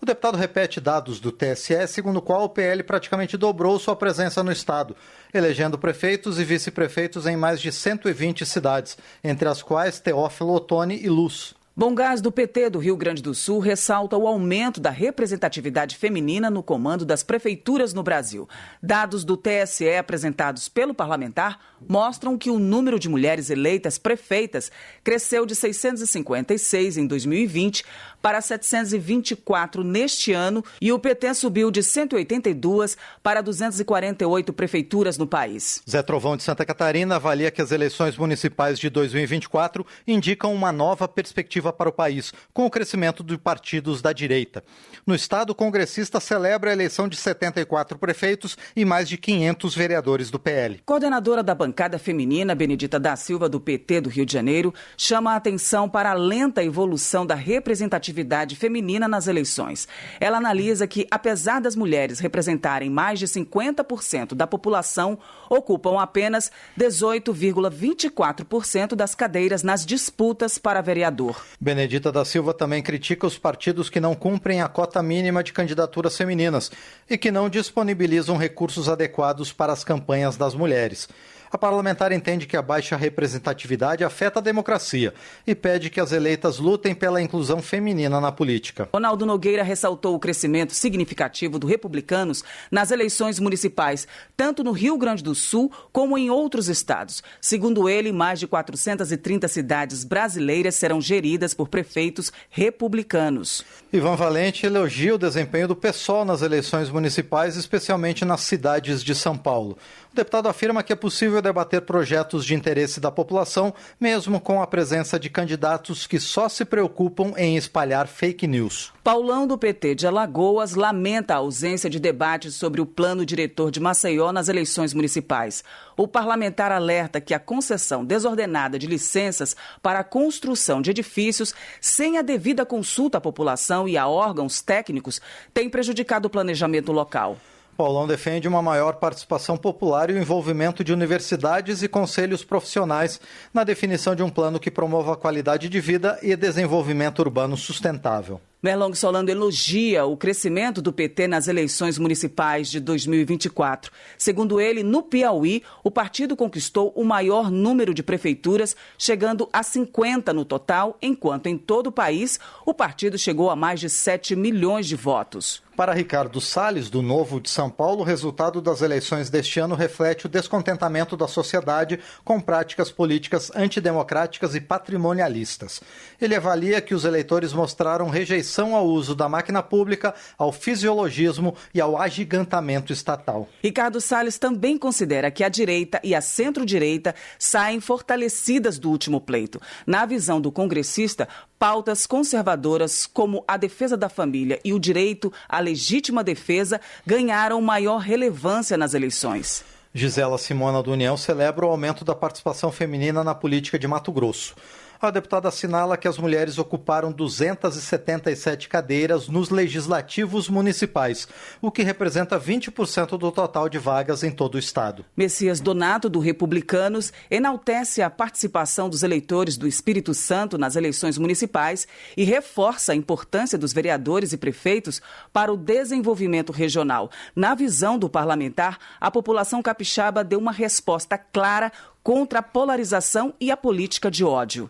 O deputado repete dados do TSE, segundo o qual o PL praticamente dobrou sua presença no estado, elegendo prefeitos e vice-prefeitos em mais de 120 cidades, entre as quais Teófilo Otoni e Luz. Bom Gás do PT do Rio Grande do Sul ressalta o aumento da representatividade feminina no comando das prefeituras no Brasil. Dados do TSE apresentados pelo parlamentar mostram que o número de mulheres eleitas prefeitas cresceu de 656 em 2020 para 724 neste ano e o PT subiu de 182 para 248 prefeituras no país. Zé Trovão de Santa Catarina avalia que as eleições municipais de 2024 indicam uma nova perspectiva para o país, com o crescimento de partidos da direita. No estado, o congressista celebra a eleição de 74 prefeitos e mais de 500 vereadores do PL. Coordenadora da bancada feminina, Benedita da Silva, do PT do Rio de Janeiro, chama a atenção para a lenta evolução da representatividade feminina nas eleições. Ela analisa que, apesar das mulheres representarem mais de 50% da população, ocupam apenas 18,24% das cadeiras nas disputas para vereador. Benedita da Silva também critica os partidos que não cumprem a cota mínima de candidaturas femininas e que não disponibilizam recursos adequados para as campanhas das mulheres. A parlamentar entende que a baixa representatividade afeta a democracia e pede que as eleitas lutem pela inclusão feminina na política. Ronaldo Nogueira ressaltou o crescimento significativo do Republicanos nas eleições municipais, tanto no Rio Grande do Sul como em outros estados. Segundo ele, mais de 430 cidades brasileiras serão geridas por prefeitos republicanos. Ivan Valente elogia o desempenho do PSOL nas eleições municipais, especialmente nas cidades de São Paulo. O deputado afirma que é possível debater projetos de interesse da população, mesmo com a presença de candidatos que só se preocupam em espalhar fake news. Paulão, do PT de Alagoas, lamenta a ausência de debates sobre o plano diretor de Maceió nas eleições municipais. O parlamentar alerta que a concessão desordenada de licenças para a construção de edifícios sem a devida consulta à população e a órgãos técnicos tem prejudicado o planejamento local. Paulão defende uma maior participação popular e o envolvimento de universidades e conselhos profissionais na definição de um plano que promova a qualidade de vida e desenvolvimento urbano sustentável. Merlong Solano elogia o crescimento do PT nas eleições municipais de 2024. Segundo ele, no Piauí, o partido conquistou o maior número de prefeituras, chegando a 50 no total, enquanto em todo o país o partido chegou a mais de 7 milhões de votos. Para Ricardo Salles, do Novo de São Paulo, o resultado das eleições deste ano reflete o descontentamento da sociedade com práticas políticas antidemocráticas e patrimonialistas. Ele avalia que os eleitores mostraram rejeição ao uso da máquina pública, ao fisiologismo e ao agigantamento estatal. Ricardo Salles também considera que a direita e a centro-direita saem fortalecidas do último pleito. Na visão do congressista, pautas conservadoras como a defesa da família e o direito à legítima defesa ganharam maior relevância nas eleições. Gisela Simona do União celebra o aumento da participação feminina na política de Mato Grosso. A deputada assinala que as mulheres ocuparam 277 cadeiras nos legislativos municipais, o que representa 20% do total de vagas em todo o estado. Messias Donato, do Republicanos, enaltece a participação dos eleitores do Espírito Santo nas eleições municipais e reforça a importância dos vereadores e prefeitos para o desenvolvimento regional. Na visão do parlamentar, a população capixaba deu uma resposta clara contra a polarização e a política de ódio.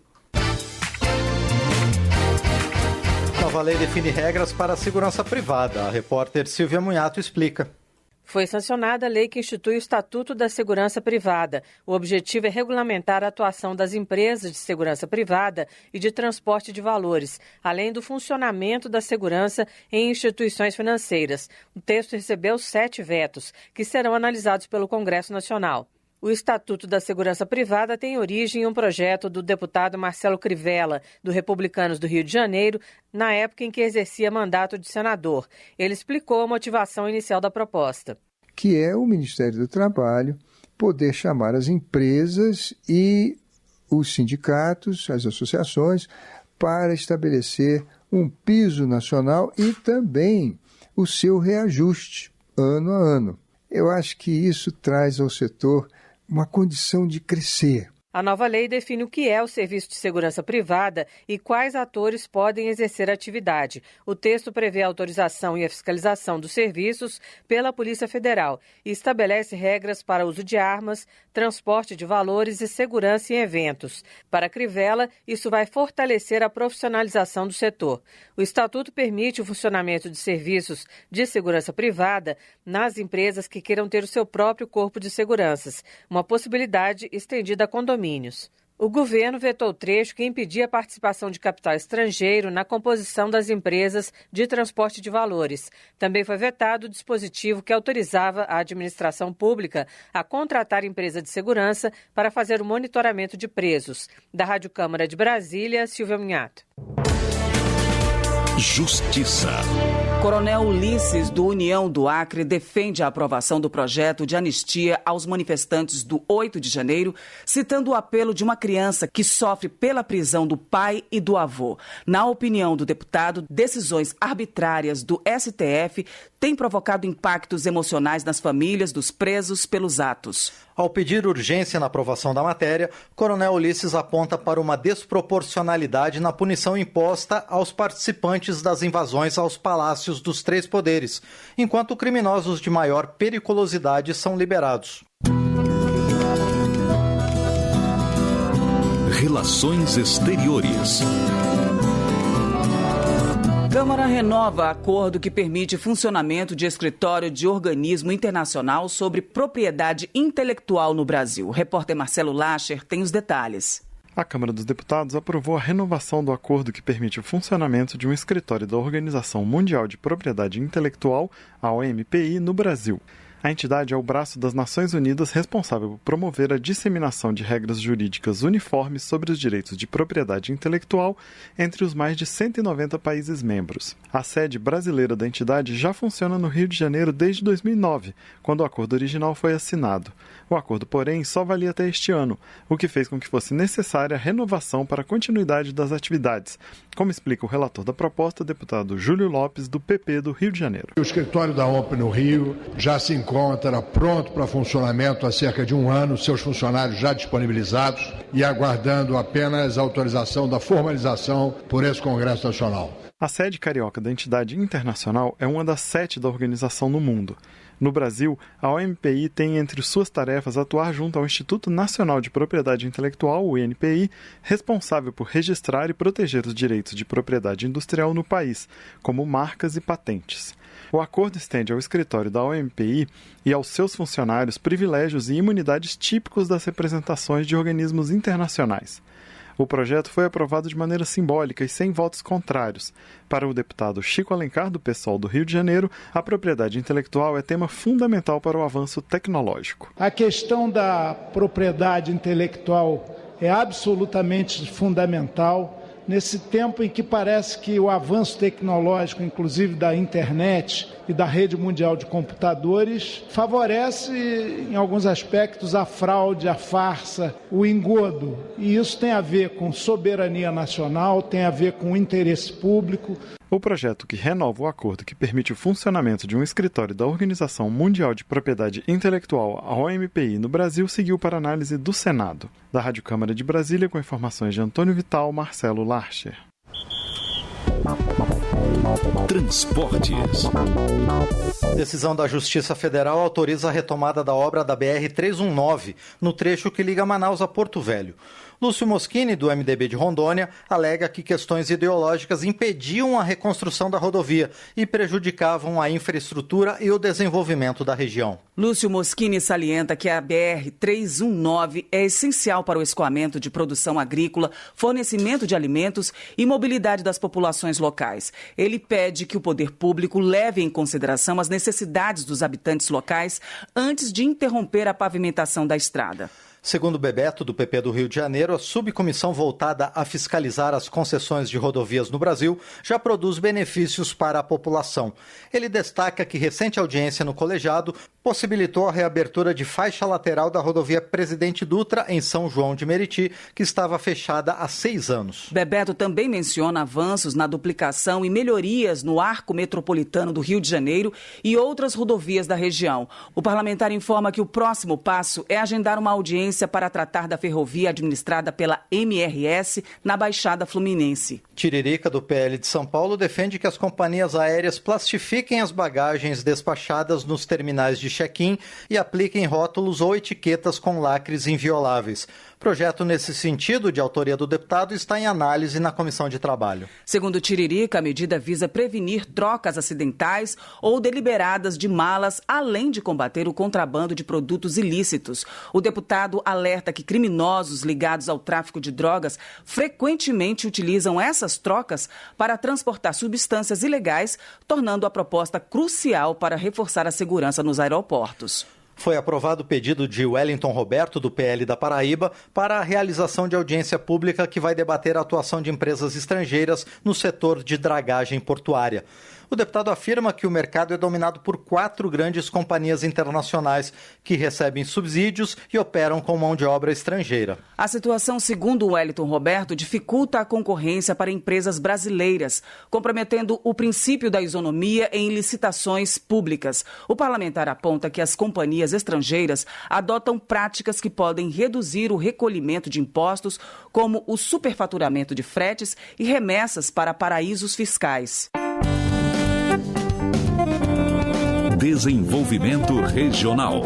Nova lei define regras para a segurança privada. A repórter Silvia Munhato explica. Foi sancionada a lei que institui o Estatuto da Segurança Privada. O objetivo é regulamentar a atuação das empresas de segurança privada e de transporte de valores, além do funcionamento da segurança em instituições financeiras. O texto recebeu 7 vetos, que serão analisados pelo Congresso Nacional. O Estatuto da Segurança Privada tem origem em um projeto do deputado Marcelo Crivella, do Republicanos do Rio de Janeiro, na época em que exercia mandato de senador. Ele explicou a motivação inicial da proposta. Que é o Ministério do Trabalho poder chamar as empresas e os sindicatos, as associações, para estabelecer um piso nacional e também o seu reajuste ano a ano. Eu acho que isso traz ao setor uma condição de crescer. A nova lei define o que é o serviço de segurança privada e quais atores podem exercer a atividade. O texto prevê a autorização e a fiscalização dos serviços pela Polícia Federal e estabelece regras para uso de armas, transporte de valores e segurança em eventos. Para Crivella, isso vai fortalecer a profissionalização do setor. O Estatuto permite o funcionamento de serviços de segurança privada nas empresas que queiram ter o seu próprio corpo de seguranças, uma possibilidade estendida a condomínios. O governo vetou o trecho que impedia a participação de capital estrangeiro na composição das empresas de transporte de valores. Também foi vetado o dispositivo que autorizava a administração pública a contratar empresa de segurança para fazer o monitoramento de presos. Da Rádio Câmara de Brasília, Silvia Munhato. Justiça. Coronel Ulisses, do União do Acre, defende a aprovação do projeto de anistia aos manifestantes do 8 de janeiro, citando o apelo de uma criança que sofre pela prisão do pai e do avô. Na opinião do deputado, decisões arbitrárias do STF têm provocado impactos emocionais nas famílias dos presos pelos atos. Ao pedir urgência na aprovação da matéria, Coronel Ulisses aponta para uma desproporcionalidade na punição imposta aos participantes das invasões aos palácios dos 3 poderes, enquanto criminosos de maior periculosidade são liberados. Relações Exteriores. Câmara renova acordo que permite funcionamento de escritório de organismo internacional sobre propriedade intelectual no Brasil. O repórter Marcelo Lacher tem os detalhes. A Câmara dos Deputados aprovou a renovação do acordo que permite o funcionamento de um escritório da Organização Mundial de Propriedade Intelectual, a OMPI, no Brasil. A entidade é o braço das Nações Unidas responsável por promover a disseminação de regras jurídicas uniformes sobre os direitos de propriedade intelectual entre os mais de 190 países membros. A sede brasileira da entidade já funciona no Rio de Janeiro desde 2009, quando o acordo original foi assinado. O acordo, porém, só valia até este ano, o que fez com que fosse necessária a renovação para a continuidade das atividades, como explica o relator da proposta, o deputado Júlio Lopes, do PP do Rio de Janeiro. O escritório da OMP no Rio já se encontra encontra pronto para funcionamento há cerca de 1 ano, seus funcionários já disponibilizados e aguardando apenas a autorização da formalização por esse Congresso Nacional. A sede carioca da entidade internacional é uma das 7 da organização no mundo. No Brasil, a OMPI tem entre suas tarefas atuar junto ao Instituto Nacional de Propriedade Intelectual, o INPI, responsável por registrar e proteger os direitos de propriedade industrial no país, como marcas e patentes. O acordo estende ao escritório da OMPI e aos seus funcionários privilégios e imunidades típicos das representações de organismos internacionais. O projeto foi aprovado de maneira simbólica e sem votos contrários. Para o deputado Chico Alencar, do PSOL do Rio de Janeiro, a propriedade intelectual é tema fundamental para o avanço tecnológico. A questão da propriedade intelectual é absolutamente fundamental. Nesse tempo em que parece que o avanço tecnológico, inclusive da internet e da rede mundial de computadores, favorece, em alguns aspectos, a fraude, a farsa, o engodo. E isso tem a ver com soberania nacional, tem a ver com interesse público. O projeto que renova o acordo que permite o funcionamento de um escritório da Organização Mundial de Propriedade Intelectual, a OMPI, no Brasil, seguiu para análise do Senado. Da Rádio Câmara de Brasília, com informações de Antônio Vital, Marcelo Larcher. Transportes. Decisão da Justiça Federal autoriza a retomada da obra da BR-319, no trecho que liga Manaus a Porto Velho. Lúcio Moschini, do MDB de Rondônia, alega que questões ideológicas impediam a reconstrução da rodovia e prejudicavam a infraestrutura e o desenvolvimento da região. Lúcio Moschini salienta que a BR-319 é essencial para o escoamento de produção agrícola, fornecimento de alimentos e mobilidade das populações locais. Ele pede que o poder público leve em consideração as necessidades dos habitantes locais antes de interromper a pavimentação da estrada. Segundo Bebeto, do PP do Rio de Janeiro, a subcomissão voltada a fiscalizar as concessões de rodovias no Brasil já produz benefícios para a população. Ele destaca que recente audiência no colegiado possibilitou a reabertura de faixa lateral da rodovia Presidente Dutra em São João de Meriti, que estava fechada há 6 anos. Bebeto também menciona avanços na duplicação e melhorias no arco metropolitano do Rio de Janeiro e outras rodovias da região. O parlamentar informa que o próximo passo é agendar uma audiência para tratar da ferrovia administrada pela MRS na Baixada Fluminense. Tiririca, do PL de São Paulo, defende que as companhias aéreas plastifiquem as bagagens despachadas nos terminais de check-in e apliquem rótulos ou etiquetas com lacres invioláveis. Projeto nesse sentido, de autoria do deputado, está em análise na Comissão de Trabalho. Segundo Tiririca, a medida visa prevenir trocas acidentais ou deliberadas de malas, além de combater o contrabando de produtos ilícitos. O deputado alerta que criminosos ligados ao tráfico de drogas frequentemente utilizam essas trocas para transportar substâncias ilegais, tornando a proposta crucial para reforçar a segurança nos aeroportos. Foi aprovado o pedido de Wellington Roberto, do PL da Paraíba, para a realização de audiência pública que vai debater a atuação de empresas estrangeiras no setor de dragagem portuária. O deputado afirma que o mercado é dominado por 4 grandes companhias internacionais que recebem subsídios e operam com mão de obra estrangeira. A situação, segundo Wellington Roberto, dificulta a concorrência para empresas brasileiras, comprometendo o princípio da isonomia em licitações públicas. O parlamentar aponta que as companhias estrangeiras adotam práticas que podem reduzir o recolhimento de impostos, como o superfaturamento de fretes e remessas para paraísos fiscais. Desenvolvimento regional.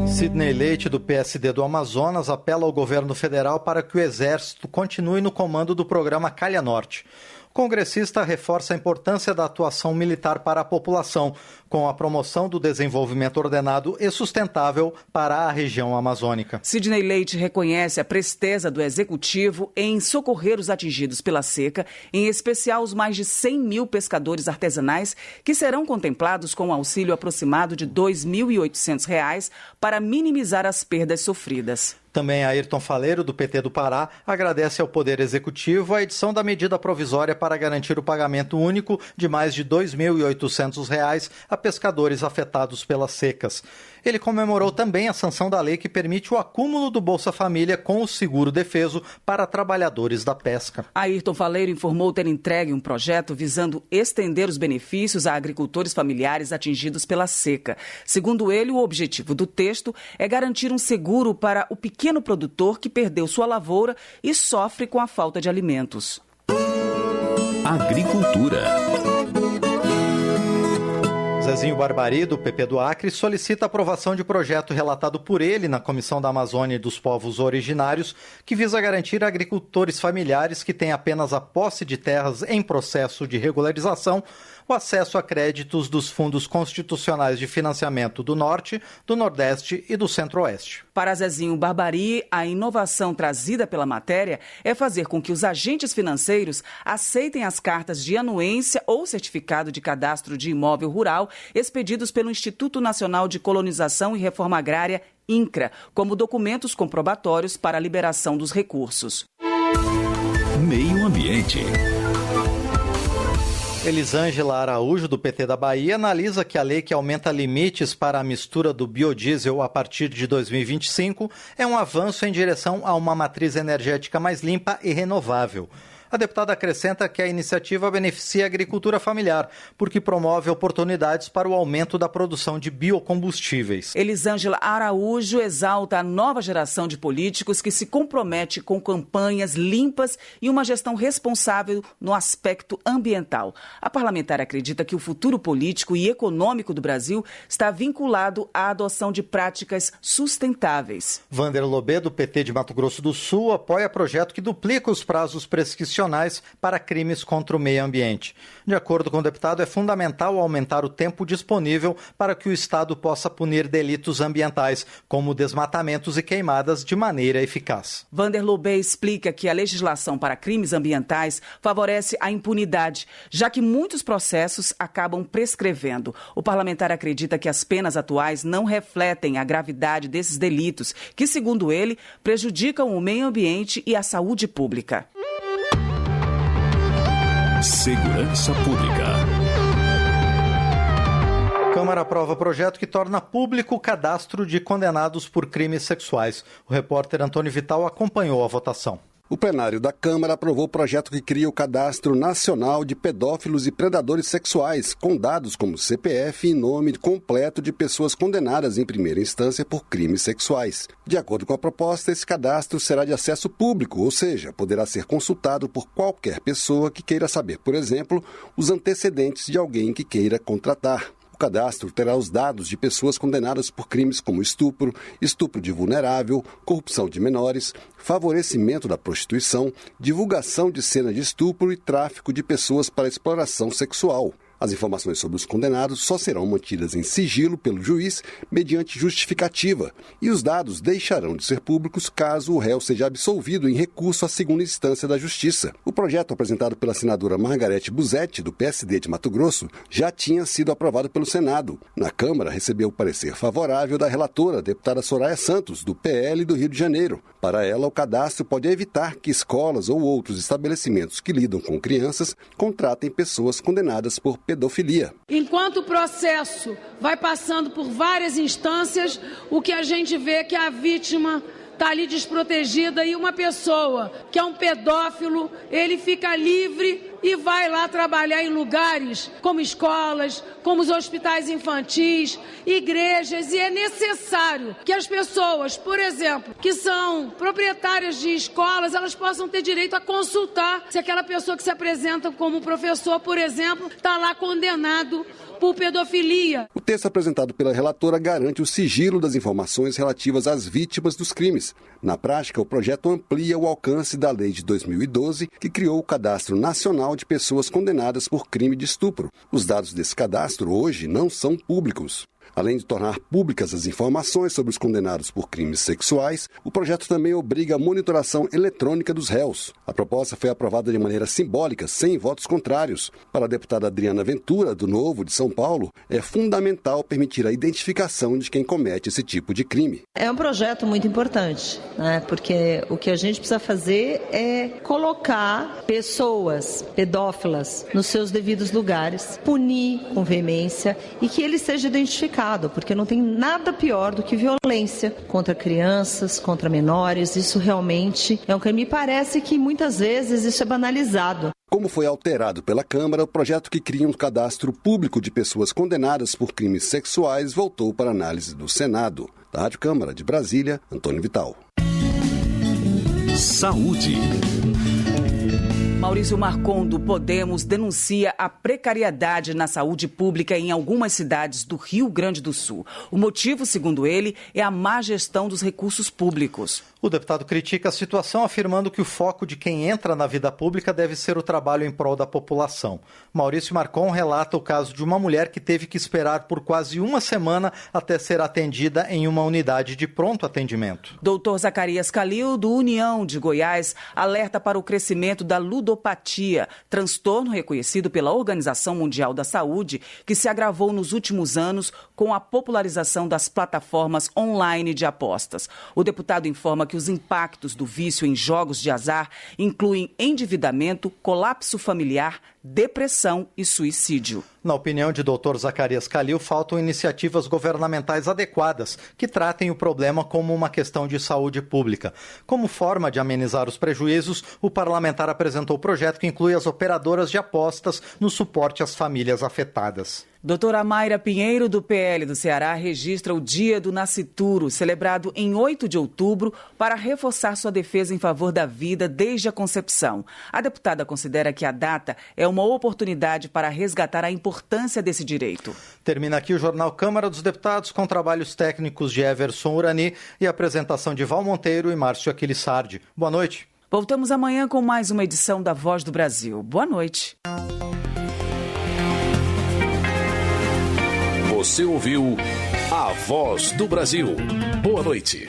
Sidney Leite, do PSD do Amazonas, apela ao governo federal para que o Exército continue no comando do programa Calha Norte. O congressista reforça a importância da atuação militar para a população, com a promoção do desenvolvimento ordenado e sustentável para a região amazônica. Sidney Leite reconhece a presteza do Executivo em socorrer os atingidos pela seca, em especial os mais de 100 mil pescadores artesanais que serão contemplados com um auxílio aproximado de R$ 2.800 para minimizar as perdas sofridas. Também Ayrton Faleiro, do PT do Pará, agradece ao Poder Executivo a edição da medida provisória para garantir o pagamento único de mais de R$ 2.800 a pescadores afetados pelas secas. Ele comemorou também a sanção da lei que permite o acúmulo do Bolsa Família com o seguro defeso para trabalhadores da pesca. Ayrton Faleiro informou ter entregue um projeto visando estender os benefícios a agricultores familiares atingidos pela seca. Segundo ele, o objetivo do texto é garantir um seguro para o pequeno produtor que perdeu sua lavoura e sofre com a falta de alimentos. Agricultura. Zezinho Barbari, do PP do Acre, solicita a aprovação de projeto relatado por ele na Comissão da Amazônia e dos Povos Originários, que visa garantir a agricultores familiares que têm apenas a posse de terras em processo de regularização o acesso a créditos dos fundos constitucionais de financiamento do Norte, do Nordeste e do Centro-Oeste. Para Zezinho Barbari, a inovação trazida pela matéria é fazer com que os agentes financeiros aceitem as cartas de anuência ou certificado de cadastro de imóvel rural expedidos pelo Instituto Nacional de Colonização e Reforma Agrária, INCRA, como documentos comprobatórios para a liberação dos recursos. Meio Ambiente. Elisângela Araújo, do PT da Bahia, analisa que a lei que aumenta limites para a mistura do biodiesel a partir de 2025 é um avanço em direção a uma matriz energética mais limpa e renovável. A deputada acrescenta que a iniciativa beneficia a agricultura familiar, porque promove oportunidades para o aumento da produção de biocombustíveis. Elisângela Araújo exalta a nova geração de políticos que se compromete com campanhas limpas e uma gestão responsável no aspecto ambiental. A parlamentar acredita que o futuro político e econômico do Brasil está vinculado à adoção de práticas sustentáveis. Vander Lobé, do PT de Mato Grosso do Sul, apoia projeto que duplica os prazos prescricionais para crimes contra o meio ambiente. De acordo com o deputado, é fundamental aumentar o tempo disponível para que o Estado possa punir delitos ambientais, como desmatamentos e queimadas, de maneira eficaz. Vander Lobé explica que a legislação para crimes ambientais favorece a impunidade, já que muitos processos acabam prescrevendo. O parlamentar acredita que as penas atuais não refletem a gravidade desses delitos, que, segundo ele, prejudicam o meio ambiente e a saúde pública. Segurança Pública. Câmara aprova projeto que torna público o cadastro de condenados por crimes sexuais. O repórter Antônio Vital acompanhou a votação. O plenário da Câmara aprovou o projeto que cria o Cadastro Nacional de Pedófilos e Predadores Sexuais, com dados como CPF e nome completo de pessoas condenadas em primeira instância por crimes sexuais. De acordo com a proposta, esse cadastro será de acesso público, ou seja, poderá ser consultado por qualquer pessoa que queira saber, por exemplo, os antecedentes de alguém que queira contratar. O cadastro terá os dados de pessoas condenadas por crimes como estupro, estupro de vulnerável, corrupção de menores, favorecimento da prostituição, divulgação de cena de estupro e tráfico de pessoas para exploração sexual. As informações sobre os condenados só serão mantidas em sigilo pelo juiz mediante justificativa, e os dados deixarão de ser públicos caso o réu seja absolvido em recurso à segunda instância da Justiça. O projeto apresentado pela senadora Margarete Busetti, do PSD de Mato Grosso, já tinha sido aprovado pelo Senado. Na Câmara, recebeu o parecer favorável da relatora, deputada Soraya Santos, do PL do Rio de Janeiro. Para ela, o cadastro pode evitar que escolas ou outros estabelecimentos que lidam com crianças contratem pessoas condenadas por pedofilia. Enquanto o processo vai passando por várias instâncias, o que a gente vê é que a vítima está ali desprotegida e uma pessoa que é um pedófilo, ele fica livre e vai lá trabalhar em lugares como escolas, como os hospitais infantis, igrejas, e é necessário que as pessoas, por exemplo, que são proprietárias de escolas, elas possam ter direito a consultar se aquela pessoa que se apresenta como professor, por exemplo, está lá condenado por pedofilia. O texto apresentado pela relatora garante o sigilo das informações relativas às vítimas dos crimes. Na prática, o projeto amplia o alcance da lei de 2012, que criou o Cadastro Nacional de Pessoas Condenadas por Crime de Estupro. Os dados desse cadastro hoje não são públicos. Além de tornar públicas as informações sobre os condenados por crimes sexuais, o projeto também obriga a monitoração eletrônica dos réus. A proposta foi aprovada de maneira simbólica, sem votos contrários. Para a deputada Adriana Ventura, do Novo, de São Paulo, é fundamental permitir a identificação de quem comete esse tipo de crime. É um projeto muito importante, né? Porque o que a gente precisa fazer é colocar pessoas pedófilas nos seus devidos lugares, punir com veemência e que ele seja identificado, porque não tem nada pior do que violência contra crianças, contra menores. Isso realmente é um crime. Me parece que muitas vezes isso é banalizado. Como foi alterado pela Câmara, o projeto que cria um cadastro público de pessoas condenadas por crimes sexuais voltou para análise do Senado. Da Rádio Câmara de Brasília, Antônio Vital. Saúde. Maurício Marcon, do Podemos, denuncia a precariedade na saúde pública em algumas cidades do Rio Grande do Sul. O motivo, segundo ele, é a má gestão dos recursos públicos. O deputado critica a situação, afirmando que o foco de quem entra na vida pública deve ser o trabalho em prol da população. Maurício Marcon relata o caso de uma mulher que teve que esperar por quase uma semana até ser atendida em uma unidade de pronto atendimento. Dr. Zacarias Calil, do União de Goiás, alerta para o crescimento da ludopatia, transtorno reconhecido pela Organização Mundial da Saúde, que se agravou nos últimos anos com a popularização das plataformas online de apostas. O deputado informa que os impactos do vício em jogos de azar incluem endividamento, colapso familiar, depressão e suicídio. Na opinião de Dr. Zacarias Calil, faltam iniciativas governamentais adequadas que tratem o problema como uma questão de saúde pública. Como forma de amenizar os prejuízos, o parlamentar apresentou o projeto que inclui as operadoras de apostas no suporte às famílias afetadas. Doutora Mayra Pinheiro, do PL do Ceará, registra o Dia do Nascituro, celebrado em 8 de outubro, para reforçar sua defesa em favor da vida desde a concepção. A deputada considera que a data é uma oportunidade para resgatar a importância desse direito. Termina aqui o Jornal Câmara dos Deputados, com trabalhos técnicos de Everson Urani e apresentação de Val Monteiro e Márcio Aquilissardi. Boa noite. Voltamos amanhã com mais uma edição da Voz do Brasil. Boa noite. Você ouviu A Voz do Brasil. Boa noite.